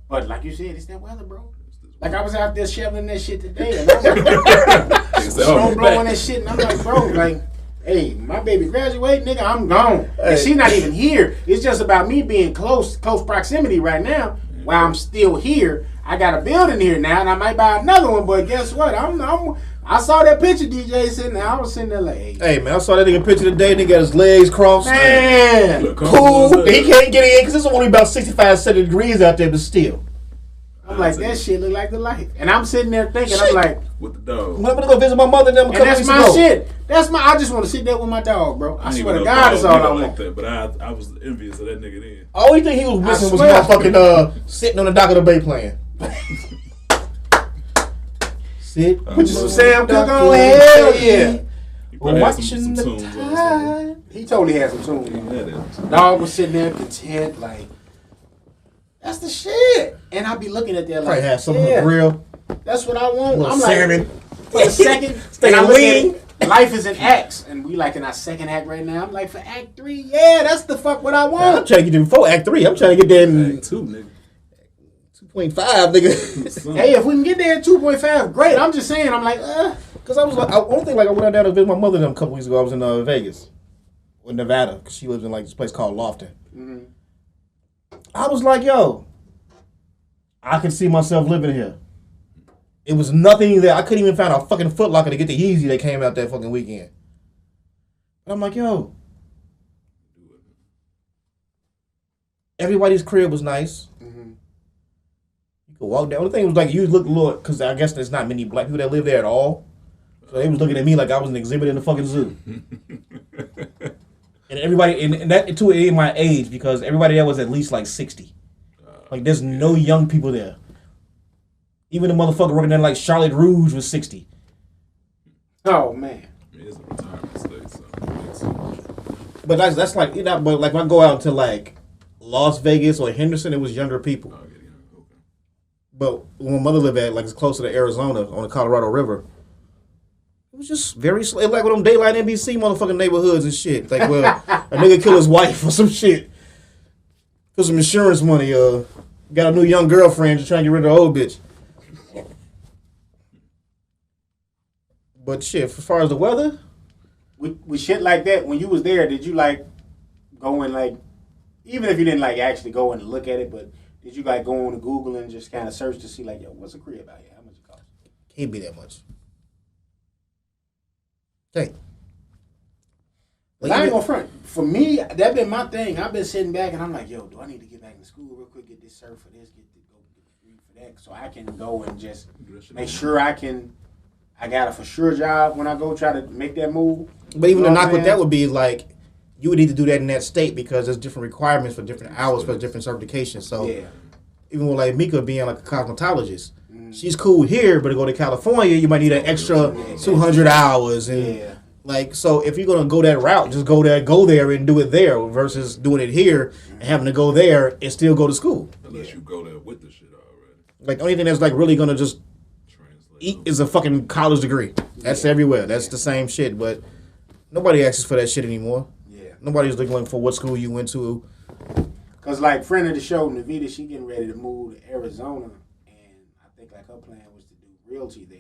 S4: But like you said, it's that weather, bro. Like I was out there shoveling that shit today, and I'm like, snow blowing that shit, and I'm like, bro, like, hey, my baby graduate, nigga, I'm gone. And she not even here. It's just about me being close proximity right now. While I'm still here, I got a building here now, and I might buy another one. But guess what? I saw that picture DJ sitting there. I was sitting there like, hey
S2: man, I saw that nigga picture today. Nigga got his legs crossed.
S4: Man,
S2: cool. He can't get in because it's only about 65, 70 degrees out there, but still.
S4: I'm like, that shit look like the life. And I'm sitting there thinking, I'm like,
S3: with the dog.
S2: I'm gonna go visit my mother and them a couple weeks ago.
S4: That's my shit. I just want to sit there with my dog, bro. I swear to God, that's all I want.
S3: Like that, but I was envious of that nigga then.
S2: Only thing he was missing was motherfucking sitting on the dock of the bay playing. Sit.
S4: Put you some Sam Cooke on. Hell yeah.
S2: Watching the tide.
S4: He totally had some tunes. Dog was sitting there content, like, that's the shit. And I'll be looking at that like,
S2: probably have something on the grill.
S4: That's what I want. I'm
S2: salmon.
S4: Like, for a second, and I'm looking at life is an acts, and we like in our second act right now. I'm like, for act 3, yeah, that's the fuck what I want.
S2: I'm trying to get there before act 3. I'm trying to get there in
S3: act 2, nigga.
S2: 2.5, nigga.
S4: Hey, if we can get there at 2.5, great. I'm just saying, I'm like,
S2: because I was like, one thing, like I went down to visit my mother them a couple weeks ago. I was in Vegas, or Nevada, because she lives in like this place called Lofton. Mm-hmm. I was like, yo, I could see myself living here. It was nothing there. I couldn't even find a fucking Foot Locker to get the Yeezy that came out that fucking weekend. But I'm like, yo, everybody's crib was nice. Mm-hmm. You could walk down. The only thing was like, you look a little, because I guess there's not many black people that live there at all. So they was looking at me like I was an exhibit in the fucking zoo. And everybody, and that too, in my age, because everybody there was at least like 60. Like, there's no young people there. Even the motherfucker working there like Charlotte Rouge was 60.
S4: Oh, man.
S3: It's a retirement state, so.
S2: But that's like, you know, but like when I go out to like Las Vegas or Henderson, it was younger people. Okay. But when my mother lived at, like, it's closer to Arizona on the Colorado River, it was just very slow. Like with them Daylight NBC motherfucking neighborhoods and shit. Like, well, a nigga killed his wife or some shit for some insurance money. Got a new young girlfriend just trying to get rid of the old bitch. But shit, as far as the weather,
S4: with shit like that, when you was there, did you like go and like, even if you didn't like actually go and look at it, but did you like go on to Google and just kind of search to see like, yo, what's a crib out here? How much it cost?
S2: Can't be that much. Hey.
S4: But I ain't gonna front. For me, that been my thing. I've been sitting back and I'm like, yo, do I need to get back to school real quick, get this cert for this, get degree for that, so I can go and just make sure I got a for sure job when I go try to make that move.
S2: But even the knock with that would be like, you would need to do that in that state because there's different requirements for different hours for different certifications. So even with like Mika being like a cosmetologist, she's cool here, but to go to California, you might need an extra 200 hours. And like, so if you're going to go that route, just go there and do it there versus doing it here and having to go there and still go to school.
S3: Unless you go there with the shit already.
S2: Like, the only thing that's like really going to just eat is a fucking college degree. That's everywhere. That's the same shit, but nobody asks for that shit anymore. Yeah. Nobody's looking for what school you went to.
S4: Because, like, friend of the show, Navita, she getting ready to move to Arizona, and I think, like, her plan was to do realty there.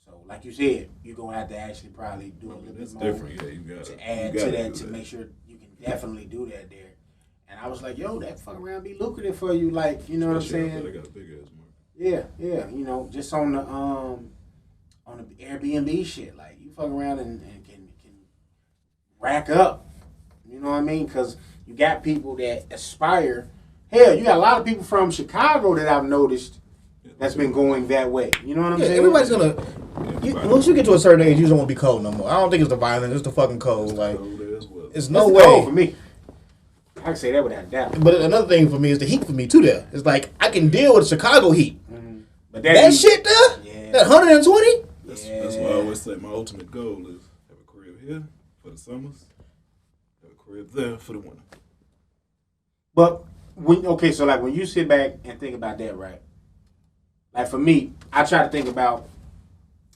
S4: So, like you said, you're going to have to actually probably do a little bit more to add to that to make sure you can definitely do that there. And I was like, yo, that fuck around be lucrative for you, like, you know what I'm saying?
S3: They got a big ass market.
S4: Yeah, you know, just on the Airbnb shit, like, you fuck around and can rack up, you know what I mean? Because you got people that aspire. Hell, you got a lot of people from Chicago that I've noticed that's been going that way. You know what I'm saying?
S2: Everybody's gonna. Once you get to a certain age, you don't want to be cold no more. I don't think it's the violence; it's the fucking cold. Like, it's no way.
S4: Cold for me. I can say that without a doubt.
S2: But another thing for me is the heat for me too. There, it's like I can deal with Chicago heat, but that shit there, that 120.
S3: That's why I always say my ultimate goal is have a career here. for the summers. Have a crib there for the winter.
S4: But so like when you sit back and think about that, right? Like for me, I try to think about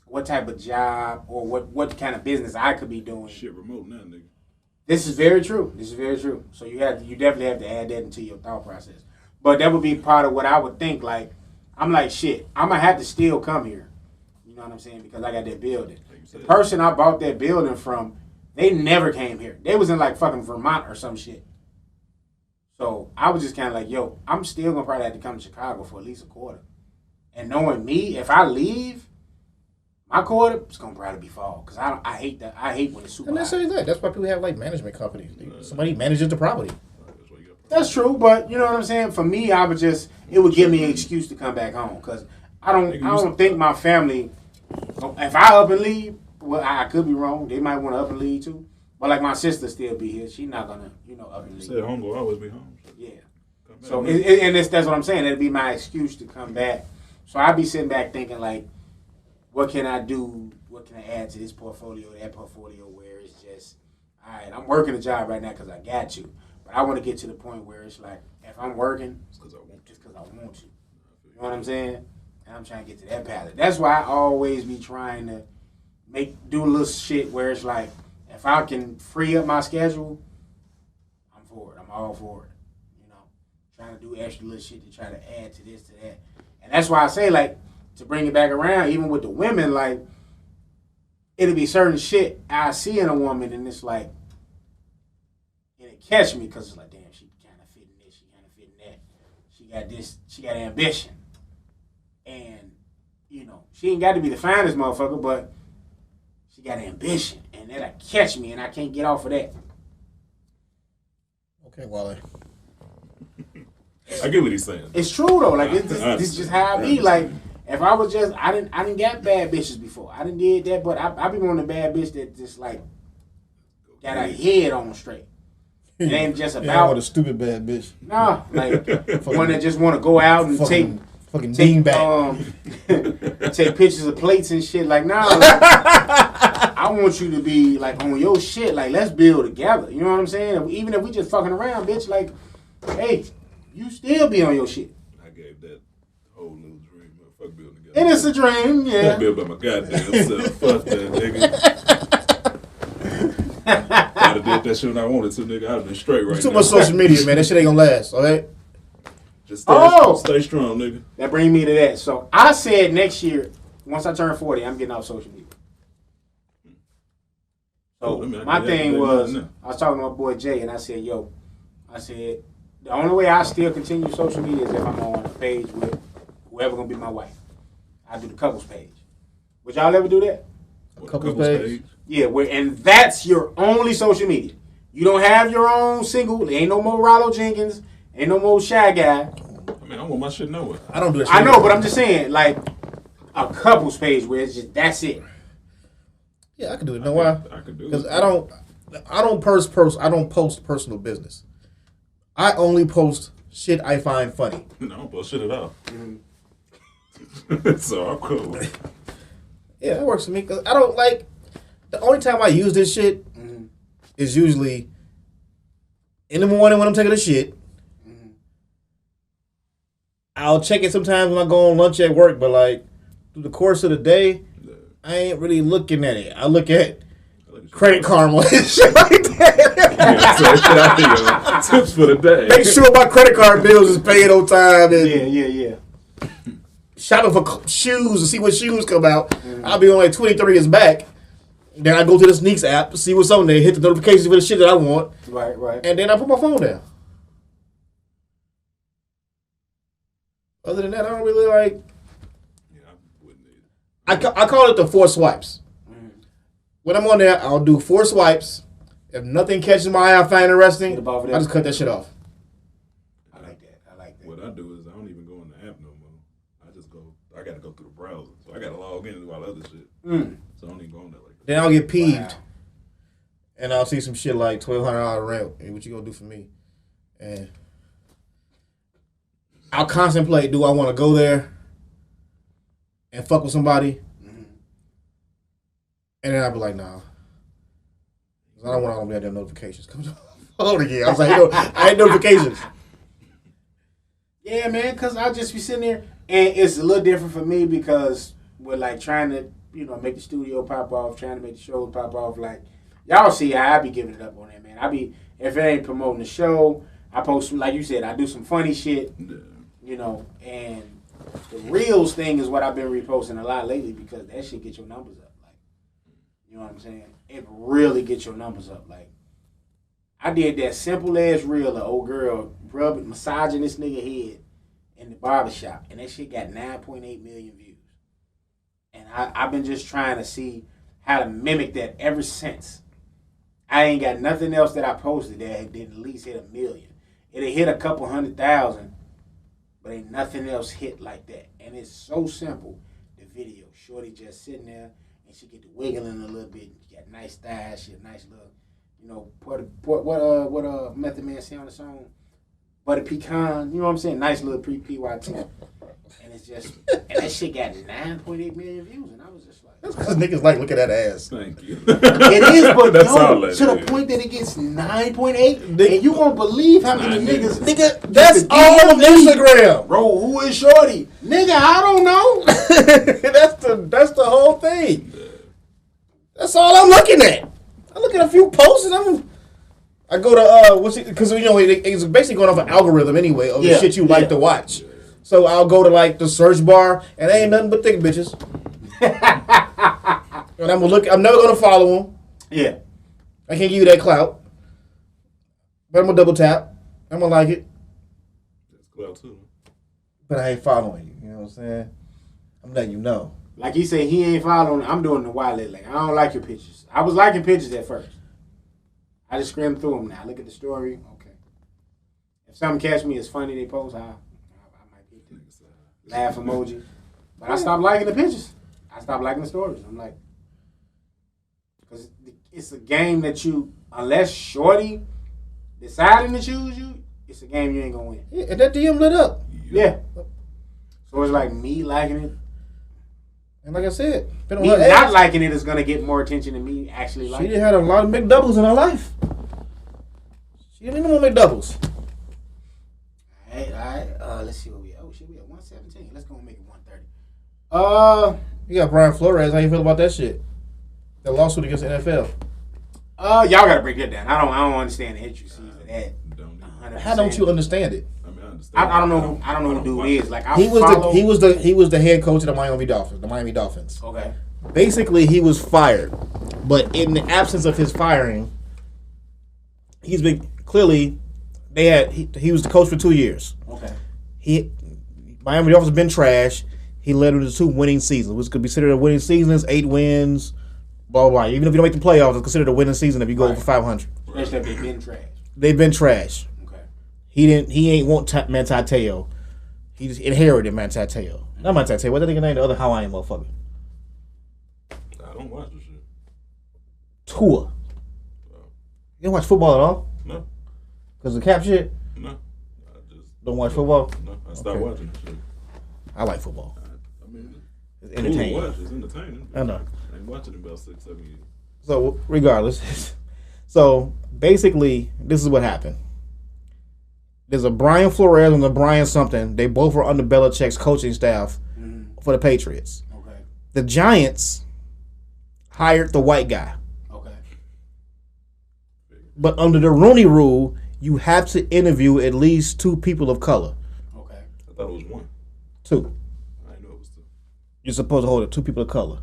S4: what type of job or what kind of business I could be doing.
S3: Shit, remote now, nigga.
S4: This is very true. So you definitely have to add that into your thought process. But that would be part of what I would think. Like I'm like, shit, I'm gonna have to still come here. You know what I'm saying? Because I got that building. The person I bought that building from, they never came here. They was in like fucking Vermont or some shit. So I was just kind of like, yo, I'm still gonna probably have to come to Chicago for at least a quarter. And knowing me, if I leave, my quarter is gonna probably be fall because I hate that. I hate when it's super.
S2: And that's that. That's why people have like management companies. Somebody manages the property.
S4: That's true, but you know what I'm saying. For me, it would give me an excuse to come back home because I don't think my family. If I up and leave, well, I could be wrong. They might want to up and leave too. But like my sister still be here. She's not gonna, up and leave.
S3: Said home will always be home.
S4: Yeah. So that's what I'm saying. That'd be my excuse to come back. So I'd be sitting back thinking like, what can I do? What can I add to this portfolio, that portfolio, where it's just, all right, I'm working a job right now because I got to. But I want to get to the point where it's like, if I'm working, it's because I want to. You know what I'm saying? And I'm trying to get to that palette. That's why I always be trying to do a little shit where it's like, if I can free up my schedule, I'm for it. I'm all for it. Trying to do extra little shit to try to add to this, to that. And that's why I say, like, to bring it back around, even with the women, like, it'll be certain shit I see in a woman, and it's like, and it catch me, because it's like, damn, she kind of fit in this, she kind of fit in that. She got this, she got ambition. And, she ain't got to be the finest motherfucker, but she got ambition. And that'll catch me, and I can't get off of that.
S2: Okay, Wally.
S3: I get what he's saying.
S4: It's true though. Like this is just how I be. Like if I was just, I didn't get bad bitches before. I didn't did that, but I be wanting a bad bitch that just like got her head on straight. It ain't just about.
S2: I want a stupid bad bitch.
S4: Nah, like one that just want to go out and take take pictures of plates and shit. Like nah, like, I want you to be like on your shit. Like let's build together. You know what I'm saying? Even if we just fucking around, bitch. Like, hey. You still be on your shit.
S3: I gave that whole little dream. Fuck building together.
S4: And it's a dream, yeah.
S3: Fuck build by my goddamn self. Fuck that, nigga. I'd have did that shit when I wanted to, nigga. I'd have been straight right now.
S2: Too much social media, man. That shit ain't gonna last, alright?
S3: Just stay strong, nigga.
S4: That brings me to that. So I said next year, once I turn 40, I'm getting off social media. So my thing was, I was talking to my boy Jay, and I said, the only way I still continue social media is if I'm on a page with whoever gonna be my wife. I do the couples page. Would y'all ever do that?
S2: Couples page?
S4: Yeah, and that's your only social media. You don't have your own single. There ain't no more Rollo Jenkins. Ain't no more Shy Guy.
S3: I mean, I want my shit nowhere.
S2: I don't do that shit.
S4: I know, but I'm just saying, like, a couples page where it's just, that's it.
S2: Yeah, I can do it. You know why?
S3: I could do it.
S2: Because I don't post personal business. I only post shit I find funny.
S3: No, I don't post shit at all. So I'm cool.
S2: Yeah, that works for me. Because I don't like... The only time I use this shit is usually in the morning when I'm taking a shit. I'll check it sometimes when I go on lunch at work, but like through the course of the day, I ain't really looking at it. I look at Credit Karma and shit like that.
S3: Tips for the day.
S2: Make sure my credit card bills is paid on time. And
S4: Yeah.
S2: shopping for shoes to see what shoes come out. I'll be on like 23 is back. Then I go to the Sneaks app, see what's on there, hit the notifications for the shit that I want.
S4: Right.
S2: And then I put my phone down. Other than that, I don't really like...
S3: Yeah, I wouldn't either.
S2: I call it the 4 swipes. When I'm on there, I'll do 4 swipes. If nothing catches my eye I find interesting, I just cut that shit off.
S4: I like that.
S3: What I do is I don't even go in the app no more. I got to go through the browser. So I got to log in and do all other shit. So I don't even go on there like that.
S2: Then I'll get peeved. And I'll see some shit like $1,200 rent. Hey, what you gonna do for me? And I'll contemplate, do I want to go there and fuck with somebody? And then I'll be like, nah. I don't want all of them notifications coming on. Hold again. I was like, I ain't notifications.
S4: Yeah, man, because I'll just be sitting there, and it's a little different for me because we're like trying to, make the studio pop off, trying to make the shows pop off. Like, y'all see how I be giving it up on that, man. If it ain't promoting the show, I post some, like you said, I do some funny shit, and the Reels thing is what I've been reposting a lot lately because that shit get your numbers up. Like, you know what I'm saying? It really gets your numbers up. Like, I did that simple ass reel, the old girl massaging this nigga head in the barbershop, and that shit got 9.8 million views. And I've been just trying to see how to mimic that ever since. I ain't got nothing else that I posted that didn't at least hit 1 million. It hit a couple 100,000, but ain't nothing else hit like that. And it's so simple. The video, shorty just sitting there, and she get to wiggling a little bit. She got nice thighs, she a nice little. What Method Man say on the song? Butter pecan, you know what I'm saying? Nice little PYT. And it's just, and that shit got 9.8 million views, and I was just like,
S2: that's because niggas like looking at ass.
S3: Thank you.
S4: It is, but
S3: That's all that
S4: to the
S3: is.
S4: point that it gets 9.8, and you won't believe how many niggas.
S2: Nigga, that's all of Instagram.
S4: Bro, who is shorty? Nigga, I don't know.
S2: that's the whole thing. That's all I'm looking at. I look at a few posts and I go to because it's basically going off an algorithm anyway of the shit you like to watch. So I'll go to like the search bar and ain't nothing but thick bitches. And I'm never gonna follow them.
S4: Yeah,
S2: I can't give you that clout, but I'm gonna double tap. I'm gonna like it.
S3: That's clout too.
S2: But I ain't following you. You know what I'm saying? I'm letting you know.
S4: like he said, he ain't following. I'm doing the wild like I don't like your pictures. I was liking pictures at first. I just scrimmed through them now. Look at the story. Okay. If something catch me, it's funny they post. I might get the laugh emoji. But I stopped liking the pictures. I stopped liking the stories. I'm like, because it's a game that unless Shorty deciding to choose you, it's a game you ain't gonna win.
S2: Yeah, and that DM lit up.
S4: Yeah. So it's like me liking it.
S2: And like I said,
S4: Me not liking it is gonna get more attention than me actually liking it.
S2: She had a lot of McDoubles in her life. She didn't even know McDoubles.
S4: All right. Let's see what we at. Oh shit, we at 117. Let's go and make it 130.
S2: You got Brian Flores. How you feel about that shit? The lawsuit against the NFL.
S4: Y'all gotta break that down. I don't understand the intricacies of that. 100%.
S2: How don't you understand it?
S3: I mean, I understand.
S4: I don't know. I don't know who dude is. Like
S2: He was the head coach of the Miami Dolphins.
S4: Okay.
S2: Basically, he was fired, but in the absence of his firing, he's been clearly he was the coach for 2 years.
S4: Okay.
S2: Miami Dolphins have been trash. He led them to 2 winning seasons, which could be considered a winning season. 8 wins, blah, blah, blah. Even if you don't make the playoffs, it's considered a winning season if you go over 500.
S4: Especially if they've been trash.
S2: They've been trash.
S4: Okay.
S2: He ain't want Manti Te'o. He just inherited Manti Te'o. Not Manti Te'o. What's that nigga name? The other Hawaiian motherfucker.
S3: I don't watch this shit.
S2: Tua. You don't watch football at all?
S3: No.
S2: Because of cap shit?
S3: No. I just
S2: Don't watch football?
S3: No. I stopped watching this shit.
S2: I like football.
S3: I mean,
S2: It's entertaining.
S3: Watch. It's entertaining.
S2: I know.
S3: I ain't watching it about 6-7 years.
S2: So, regardless. So, basically, this is what happened. There's a Brian Flores and a Brian something. They both were under Belichick's coaching staff for the Patriots.
S4: Okay.
S2: The Giants hired the white guy.
S4: Okay.
S2: But under the Rooney Rule, you have to interview at least 2 people of color.
S4: Okay.
S3: I thought it was 1.
S2: 2.
S3: I didn't know it was 2.
S2: You're supposed to hold it 2 people of color.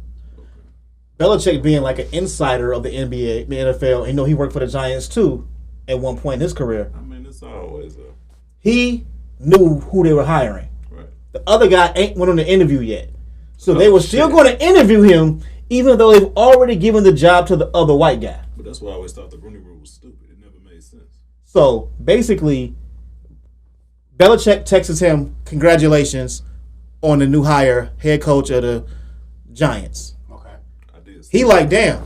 S2: Belichick being like an insider of the NBA, the NFL, he worked for the Giants too at one point in his career.
S3: I mean, it's always a...
S2: He knew who they were hiring.
S3: Right.
S2: The other guy ain't went on the interview yet. So they were still going to interview him even though they've already given the job to the other white guy.
S3: But that's why I always thought the Rooney Rule was stupid. It never made sense.
S2: So basically, Belichick texts him, congratulations on the new hire, head coach of the Giants. He like, damn,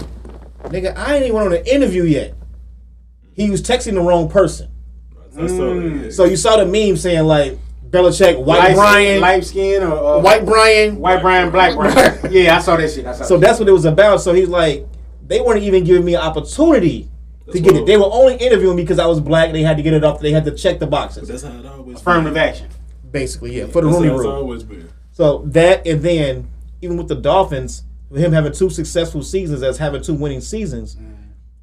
S2: nigga, I ain't even went on an interview yet. He was texting the wrong person. So you saw the meme saying like Belichick, White Brian,
S4: light skin or
S2: White Brian,
S4: Black Brian. Yeah, I saw that shit.
S2: So that's what it was about. So he's like, they weren't even giving me an opportunity to get it. They were only interviewing me because I was black. And they had to get it off. They had to check the boxes.
S3: But that's how it always
S4: affirmative action.
S2: Basically, yeah, for the Rooney Rule.
S3: That's always been.
S2: So that, and then even with the Dolphins, with him having 2 successful seasons as having 2 winning seasons,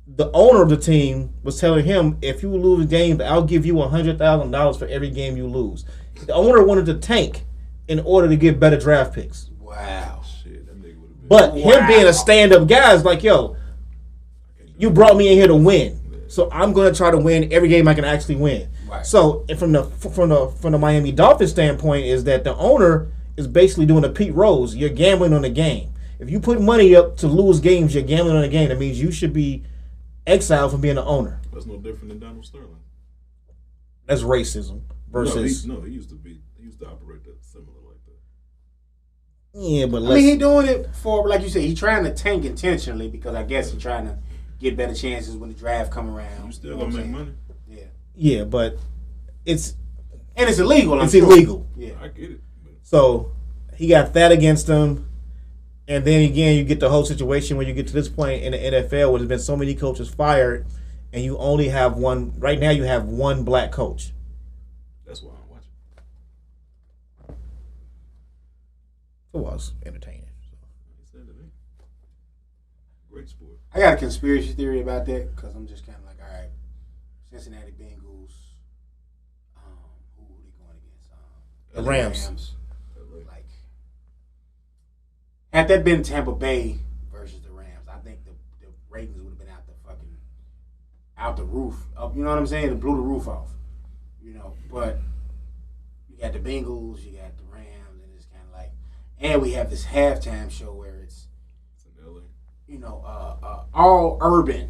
S2: the owner of the team was telling him, if you lose a game, I'll give you $100,000 for every game you lose. The owner wanted to tank in order to get better draft picks.
S4: Wow.
S3: Shit, that nigga would have been.
S2: But him being a stand-up guy is like, yo, you brought me in here to win, so I'm going to try to win every game I can actually win. Right. So from the Miami Dolphins standpoint is that the owner is basically doing a Pete Rose. You're gambling on the game. If you put money up to lose games, you're gambling on the game. That means you should be exiled from being the owner.
S3: That's no different than Donald Sterling.
S2: That's racism versus.
S3: No, he used to operate that similar like that.
S2: Yeah, but
S4: I mean, he doing it for, like you said, he trying to tank intentionally because I guess he's trying to get better chances when the draft come around.
S3: You still gonna make money.
S4: Yeah.
S2: Yeah, but it's
S4: illegal.
S2: It's illegal.
S4: Yeah,
S3: I get it.
S2: So he got that against him, and then again you get the whole situation when you get to this point in the NFL where there's been so many coaches fired, and you only have one. Right now, you have one black coach.
S3: That's why I'm watching.
S2: It was entertaining.
S3: Great sport.
S4: I got a conspiracy theory about that because I'm just kind of like, all right, Cincinnati Bengals. Who are they going against?
S2: The Rams.
S4: Like, had that been Tampa Bay versus the Rams, I think the ratings would have been out the roof. You know what I'm saying? It blew the roof off. You know, but you got the Bengals, you got the Rams, and it's kind of like, and we have this halftime show where it's in LA. You know, all urban.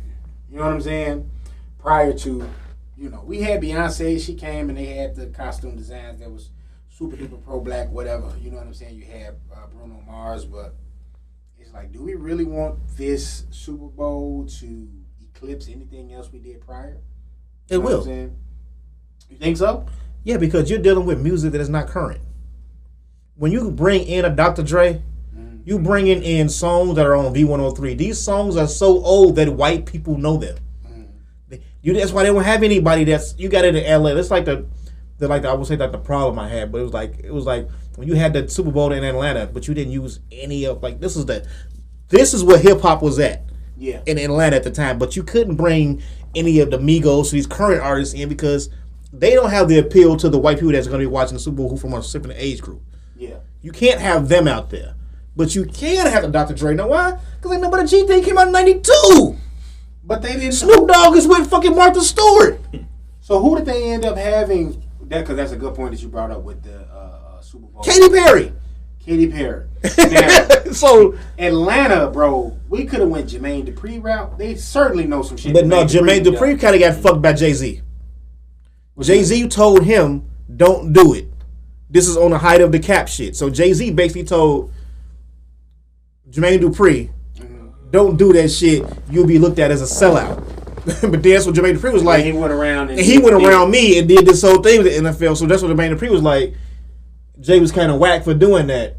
S4: You know what I'm saying? Prior to, you know, we had Beyonce. She came and they had the costume designs that was super duper pro black, whatever. You know what I'm saying? You had Bruno Mars, but it's like, do we really want this Super Bowl to eclipse anything else we did prior?
S2: It will.
S4: What I'm saying? You think so?
S2: Yeah, because you're dealing with music that is not current. When you bring in a Dr. Dre, you bringing in songs that are on V103. These songs are so old that white people know them. That's why they don't have anybody that's, you got it in LA. That's like I would say that the problem I had, but it was like when you had the Super Bowl in Atlanta, but you didn't use any of, like, this is where hip hop was at.
S4: Yeah.
S2: In Atlanta at the time, but you couldn't bring any of the Migos, these current artists in because they don't have the appeal to the white people that's going to be watching the Super Bowl who from a certain age group.
S4: Yeah.
S2: You can't have them out there. But you can have the Dr. Dre. Know why? Because ain't nobody GD came out in 92.
S4: But they didn't.
S2: Snoop Dogg is with fucking Martha Stewart.
S4: So who did they end up having? Because that's a good point that you brought up with the Super Bowl.
S2: Katy Perry.
S4: Now,
S2: so
S4: Atlanta, bro, we could have went Jermaine Dupri route. They certainly know some shit.
S2: But no, Jermaine Dupri kind of got fucked by Jay-Z. Jay-Z told him, don't do it. This is on the height of the cap shit. So Jay-Z basically told Jermaine Dupri, don't do that shit. You'll be looked at as a sellout. But that's what Jermaine Dupri was like.
S4: He went around
S2: me and did this whole thing with the NFL. So that's what Jermaine Dupri was like. Jay was kind of whack for doing that.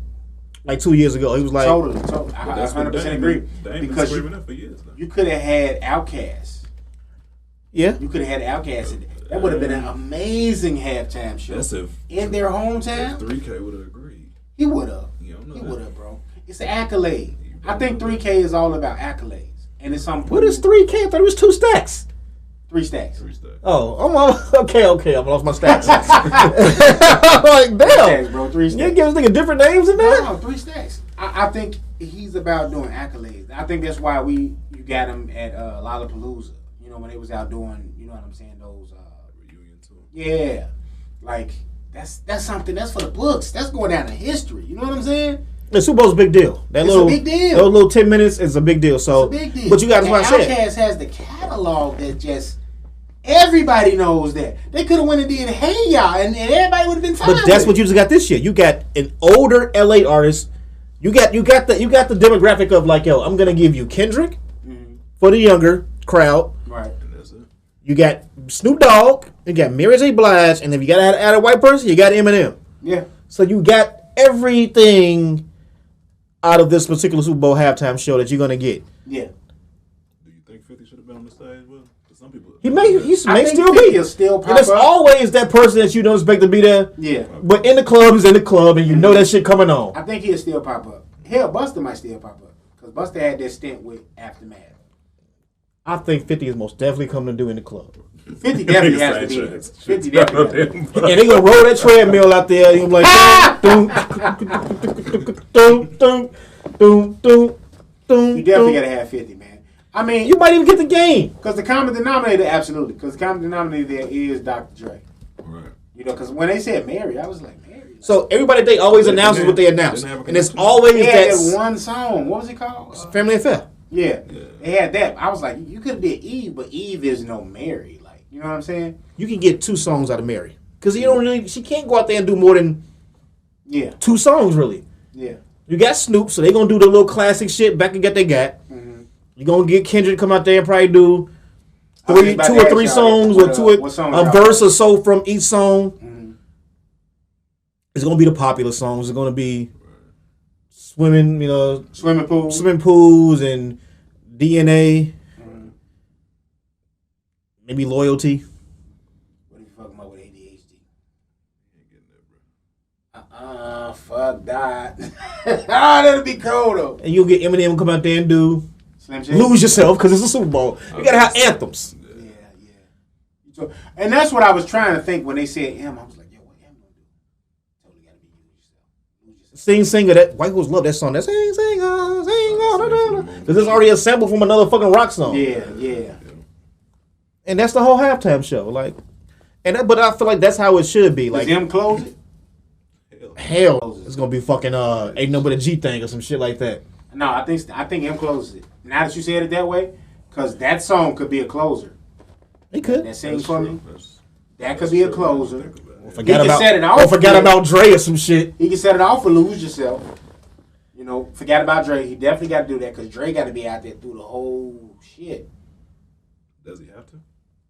S2: Like 2 years ago, he was like,
S4: totally. I 100% agree. Because you could have had Outkast.
S2: Yeah,
S4: you could have had Outkast. That would have been an amazing halftime show in their hometown.
S3: 3K would have agreed.
S4: He would have. He would have, bro. It's an accolade. I think 3K is all about accolades, and it's something.
S2: What is 3K? I thought it was 2 stacks.
S4: 3 stacks.
S2: Oh, okay. I've lost my stacks. I'm like, damn,
S4: 3 stacks, bro. 3 stacks.
S2: You give this nigga different names in there?
S4: No, 3 stacks. I think he's about doing accolades. I think that's why you got him at Lollapalooza. You know, when they was out doing, you know what I'm saying, those
S3: reunion tour.
S4: Yeah, like that's something that's for the books. That's going down in history. You know what I'm saying?
S2: The Super Bowl's a big deal. It's a big deal. Those little 10 minutes is a big deal. So,
S4: it's a big deal.
S2: But you got what I said.
S4: Outkast has the catalog that just everybody knows that. They could have went and did Hey Ya, and everybody would have been fine.
S2: But that's what you just got this year. You got an older LA artist. You got the demographic of like, yo, I'm gonna give you Kendrick for the younger crowd.
S4: Right.
S3: And that's it.
S2: You got Snoop Dogg. You got Mary J. Blige, and if you gotta add a white person, you got Eminem.
S4: Yeah.
S2: So you got everything out of this particular Super Bowl halftime show that you're gonna get.
S4: Yeah.
S3: Do you think 50 should have been on the stage with him?
S2: He may still
S4: 50
S2: be.
S4: will still pop
S2: And it's
S4: up.
S2: always that person that you don't expect to be there.
S4: Yeah.
S2: But in the club is in the club, and you know that shit coming on.
S4: I think he'll still pop up. Hell, Buster might still pop up. Because Buster had that stint with Aftermath.
S2: I think 50 is most definitely coming to do in the club.
S4: 50 definitely has to be there. 50 definitely has to be there.
S2: And they gonna roll that treadmill out there. And you're like, doom, doom, doom, doom, doom, doom.
S4: You definitely gotta have 50, man. I mean,
S2: You might even get the game.
S4: because the common denominator, absolutely. Because the common denominator there is Dr. Dre.
S3: Right.
S4: You know, because when they said Mary, I was like, Mary.
S2: So everybody they always announces what they announce, and it's always
S4: They had that
S2: that
S4: one song. What was it called?
S2: Family Affair.
S4: Yeah, they had that. I was like, you could have did Eve, but Eve is no Mary. Like, you know what I'm saying?
S2: You can get 2 songs out of Mary because she can't go out there and do more than
S4: Yeah,
S2: 2 songs really.
S4: yeah.
S2: You got Snoop, so they gonna do the little classic shit back and get they got.
S4: Mm-hmm.
S2: You gonna get Kendrick to come out there and probably do
S4: I was just about
S2: 2
S4: to
S2: or
S4: ask
S2: 3
S4: y'all
S2: songs
S4: what,
S2: or
S4: what song
S2: a
S4: y'all
S2: verse or so from each song.
S4: Mm-hmm.
S2: It's gonna be the popular songs. It's gonna be swimming,
S4: Swimming pool.
S2: swimming pools and DNA,
S4: Mm-hmm.
S2: maybe loyalty.
S4: What if you fucking up with ADHD? Fuck that. That'd be cool though.
S2: And you'll get Eminem come out there and do
S4: Slim Shady.
S2: Lose Yourself because it's a Super Bowl. You gotta have anthems.
S4: Yeah. So, and that's what I was trying to think when they said M. I was like, yo, what M gonna do? Totally gotta be Lose Yourself.
S2: Singer, that white girls love that song. That sing, because it's already a sample from another fucking rock song.
S4: Yeah.
S2: And that's the whole halftime show. But I feel like that's how it should be.
S4: Does
S2: Like,
S4: M close it?
S2: hell, it's gonna be fucking Ain't No But a G Thing or some shit like that.
S4: No, I think M closes it. Now that you said it that way, because that song could be a closer.
S2: It could.
S4: That sing for me. That could be a closer.
S2: Forgot
S4: He can set it off.
S2: about Dre or some shit.
S4: He can set it off for Lose Yourself. You know, forget about Dre. He definitely got to do that because Dre got to be out there through the whole shit.
S3: Does he have to?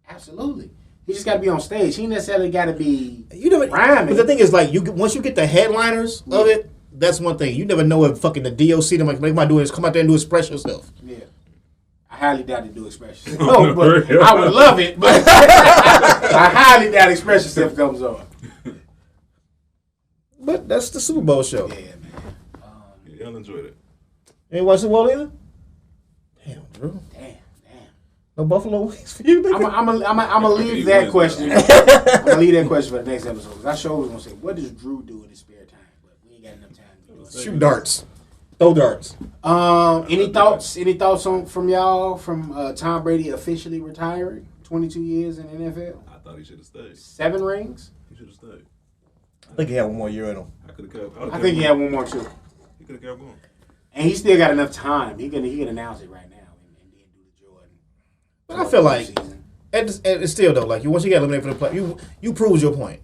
S4: Absolutely. He just got to be on stage. He necessarily got to be
S2: Rhyming.
S4: rhyming.
S2: But the thing is, like, once you get the headliners of it, that's one thing. You never know if fucking the DOC them like might do is come out there and do Express Yourself.
S4: Yeah. I highly doubt they do Express Yourself. No, but I would love it. But I highly doubt Express Yourself comes on.
S2: But that's the Super Bowl show.
S4: Yeah, man.
S3: Yeah, y'all enjoyed it.
S2: You ain't watch Super Bowl either? Damn, Drew.
S4: Damn.
S2: No Buffalo wings for you, nigga?
S4: I'm gonna leave that question. I'm gonna leave that question for the next episode. Because I sure was gonna say, what does Drew do in his spare time? But we ain't got enough time to do it.
S2: Shoot darts. Throw darts.
S4: Any thoughts? Any thoughts from y'all from Tom Brady officially retiring? 22 years in the NFL.
S3: I thought he should have stayed.
S4: 7 rings.
S3: He should have stayed.
S2: I think he had one more year in him.
S4: I think he had one more too.
S3: He could have kept going.
S4: And he still got enough time. He can announce it right now and then do the Jordan.
S2: But I feel like, it's still though, like, once you get eliminated from the play, you proved your point.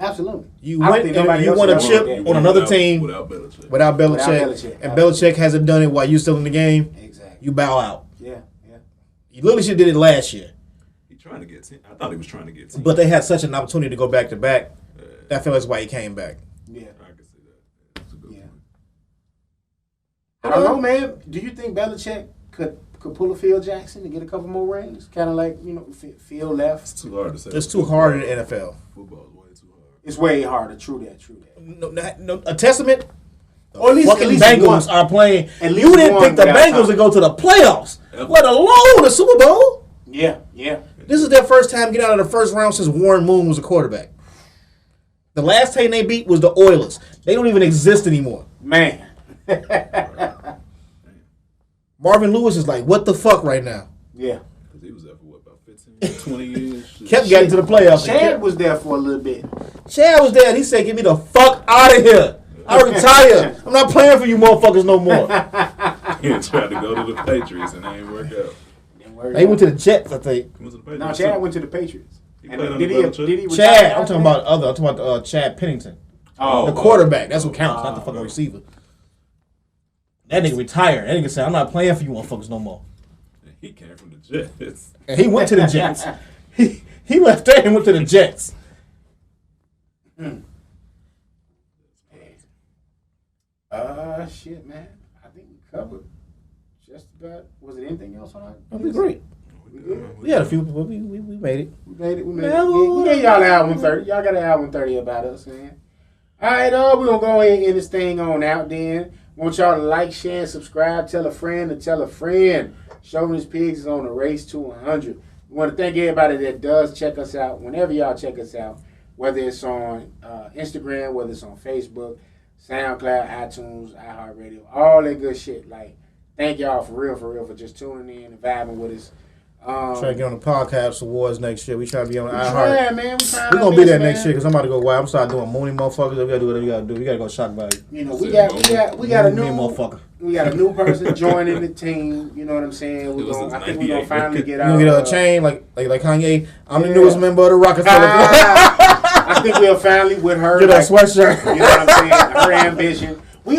S4: Absolutely.
S2: You went and you won a chip on another team
S3: Without Belichick.
S2: without Belichick. And Belichick hasn't done it while you still in the game.
S4: Exactly.
S2: You bow out.
S4: Yeah.
S2: You literally should have did it last year.
S3: He trying to get 10. I thought he was trying to get 10.
S2: But they had such an opportunity to go back to back. I feel that's why he came back.
S4: Yeah.
S3: I can see that. That's a good point.
S4: I don't know, man. Do you think Belichick could pull a Phil Jackson to get a couple more rings? Kind of like, Phil left.
S3: It's too hard to say.
S2: It's too hard in the NFL.
S3: Football is way too hard.
S4: It's way harder. True that.
S2: No, a testament.
S4: Or at least
S2: Bengals
S4: one.
S2: are playing.
S4: At least
S2: You didn't
S4: one
S2: pick the
S4: without
S2: Bengals
S4: time.
S2: to go to the playoffs,
S3: Yep.
S2: let alone the Super Bowl.
S4: Yeah.
S2: This is their first time getting out of the first round since Warren Moon was a quarterback. The last team they beat was the Oilers. They don't even exist anymore.
S4: Man.
S2: Marvin Lewis is like, what the fuck right now?
S4: Yeah.
S3: Because he was there for, about 15, 20 years? Shit.
S2: Kept getting to the playoffs.
S4: Chad was there for a little bit.
S2: Chad was there and he said, get me the fuck out of here. I retire. I'm not playing for you motherfuckers no more.
S3: He tried to go to the Patriots and they ain't work out.
S2: They went to the Jets, I think.
S3: He went to the Patriots.
S4: No, Chad went to the Patriots.
S3: He
S4: And
S3: played under
S4: did he
S3: Belichick.
S2: Chad, I'm talking about Chad Pennington.
S4: Oh,
S2: The quarterback. That's what counts, not the fucking receiver. That nigga retired. That nigga said, I'm not playing for you motherfuckers no more.
S3: He came from the Jets.
S2: And he went to the Jets. He left there and went to the Jets.
S4: Shit, man. I think we covered just about. Was it anything else on our?
S2: That'd be great.
S3: We
S2: We had a few, but we made it.
S4: We made it. We gave y'all an album 30. Y'all got an album 30 about us, man. All right, we're going to go ahead and end this thing on out then. Want y'all to like, share, and subscribe. Tell a friend to tell a friend. Shovanist Pigs is on the race to 100. We want to thank everybody that does check us out. Whenever y'all check us out, whether it's on Instagram, whether it's on Facebook, SoundCloud, iTunes, iHeartRadio, all that good shit. Like, thank y'all for real, for just tuning in and vibing with us.
S2: Trying to get on the podcast awards next year. We try to be on
S4: iHeart. Yeah, man.
S2: We're going to be there next year because I'm about to go wild. I'm starting doing moony motherfuckers. We got to do whatever we got to do. We got to go shock value.
S4: You know, we got a new
S2: motherfucker.
S4: We got a new person joining the team. You know what I'm saying? I think we're gonna finally get out.
S2: You get a chain like Kanye. I'm the newest member of the Rockefeller.
S4: I think we'll finally with her
S2: get a sweatshirt.
S4: You know what I'm saying? Her ambition. We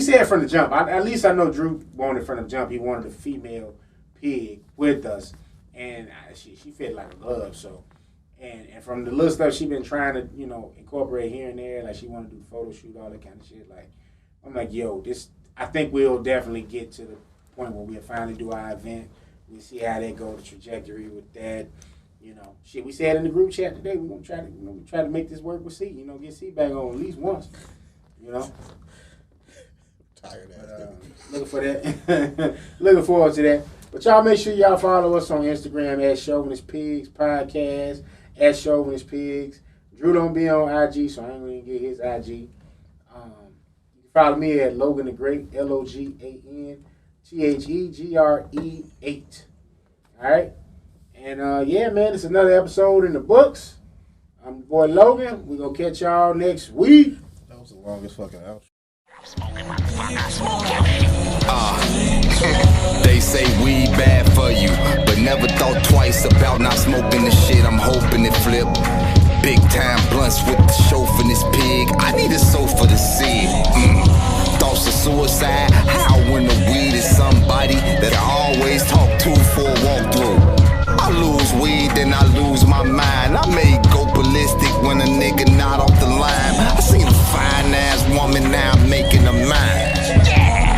S4: said from the jump. At least I know Drew wanted from the jump. He wanted a female pig with us, and she fit like a glove. So, and from the little stuff she been trying to incorporate here and there, like she wanted to do the photo shoot, all that kind of shit. Like I'm like, yo, this. I think we'll definitely get to the point where we'll finally do our event. We see how they go, the trajectory with that. Shit. We said in the group chat today, we're gonna try to make this work with C. Get C back on at least once.
S2: Tired of
S4: that. Looking for that. Looking forward to that. But y'all make sure y'all follow us on Instagram at Shovanist Pigs Podcast, at Shovanist Pigs. Drew don't be on IG, so I ain't gonna get his IG. Follow me at Logan the Great, LOGANTHEGRE8. All right? And, yeah, man, it's another episode in the books. I'm your boy Logan. We're going to catch y'all next week.
S2: That was the longest fucking outro.
S1: They say weed bad for you, but never thought twice about not smoking the shit. I'm hoping it flip. Big time blunts with the chauvinist pig. I need a sofa to see. Thoughts of suicide. How when the weed is somebody that I always talk to for a walkthrough. I lose weed, then I lose my mind. I may go ballistic when a nigga not off the line. I seen a fine ass woman, now I'm making a mine.
S5: Yeah,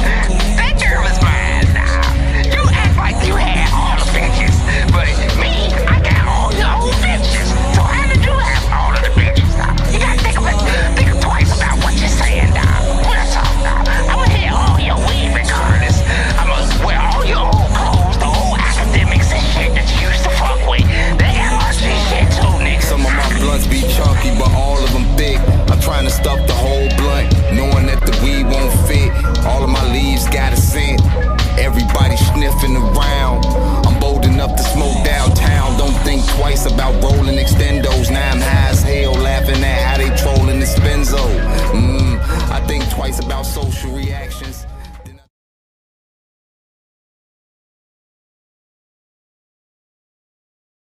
S5: that girl is mine now. You act like you had all the bitches, but me, I got all your old bitches. So how did you have all of the bitches now? You gotta think twice about what you're saying now. Real talk now. I'ma hit all your weed regardless. I'ma wear all your old clothes, the old academics and shit that you used to fuck with. The LRC shit too, nigga.
S1: Some of my blunts be chunky, but all of them thick. I'm trying to stuff the whole blunt, knowing that the weed won't fit. All of my leaves got a scent. Everybody sniffing around. I'm bold enough to smoke downtown. Don't think twice about rolling extendos. Now I'm high as hell, laughing at how they trolling the Spenzo. I think twice about social reactions.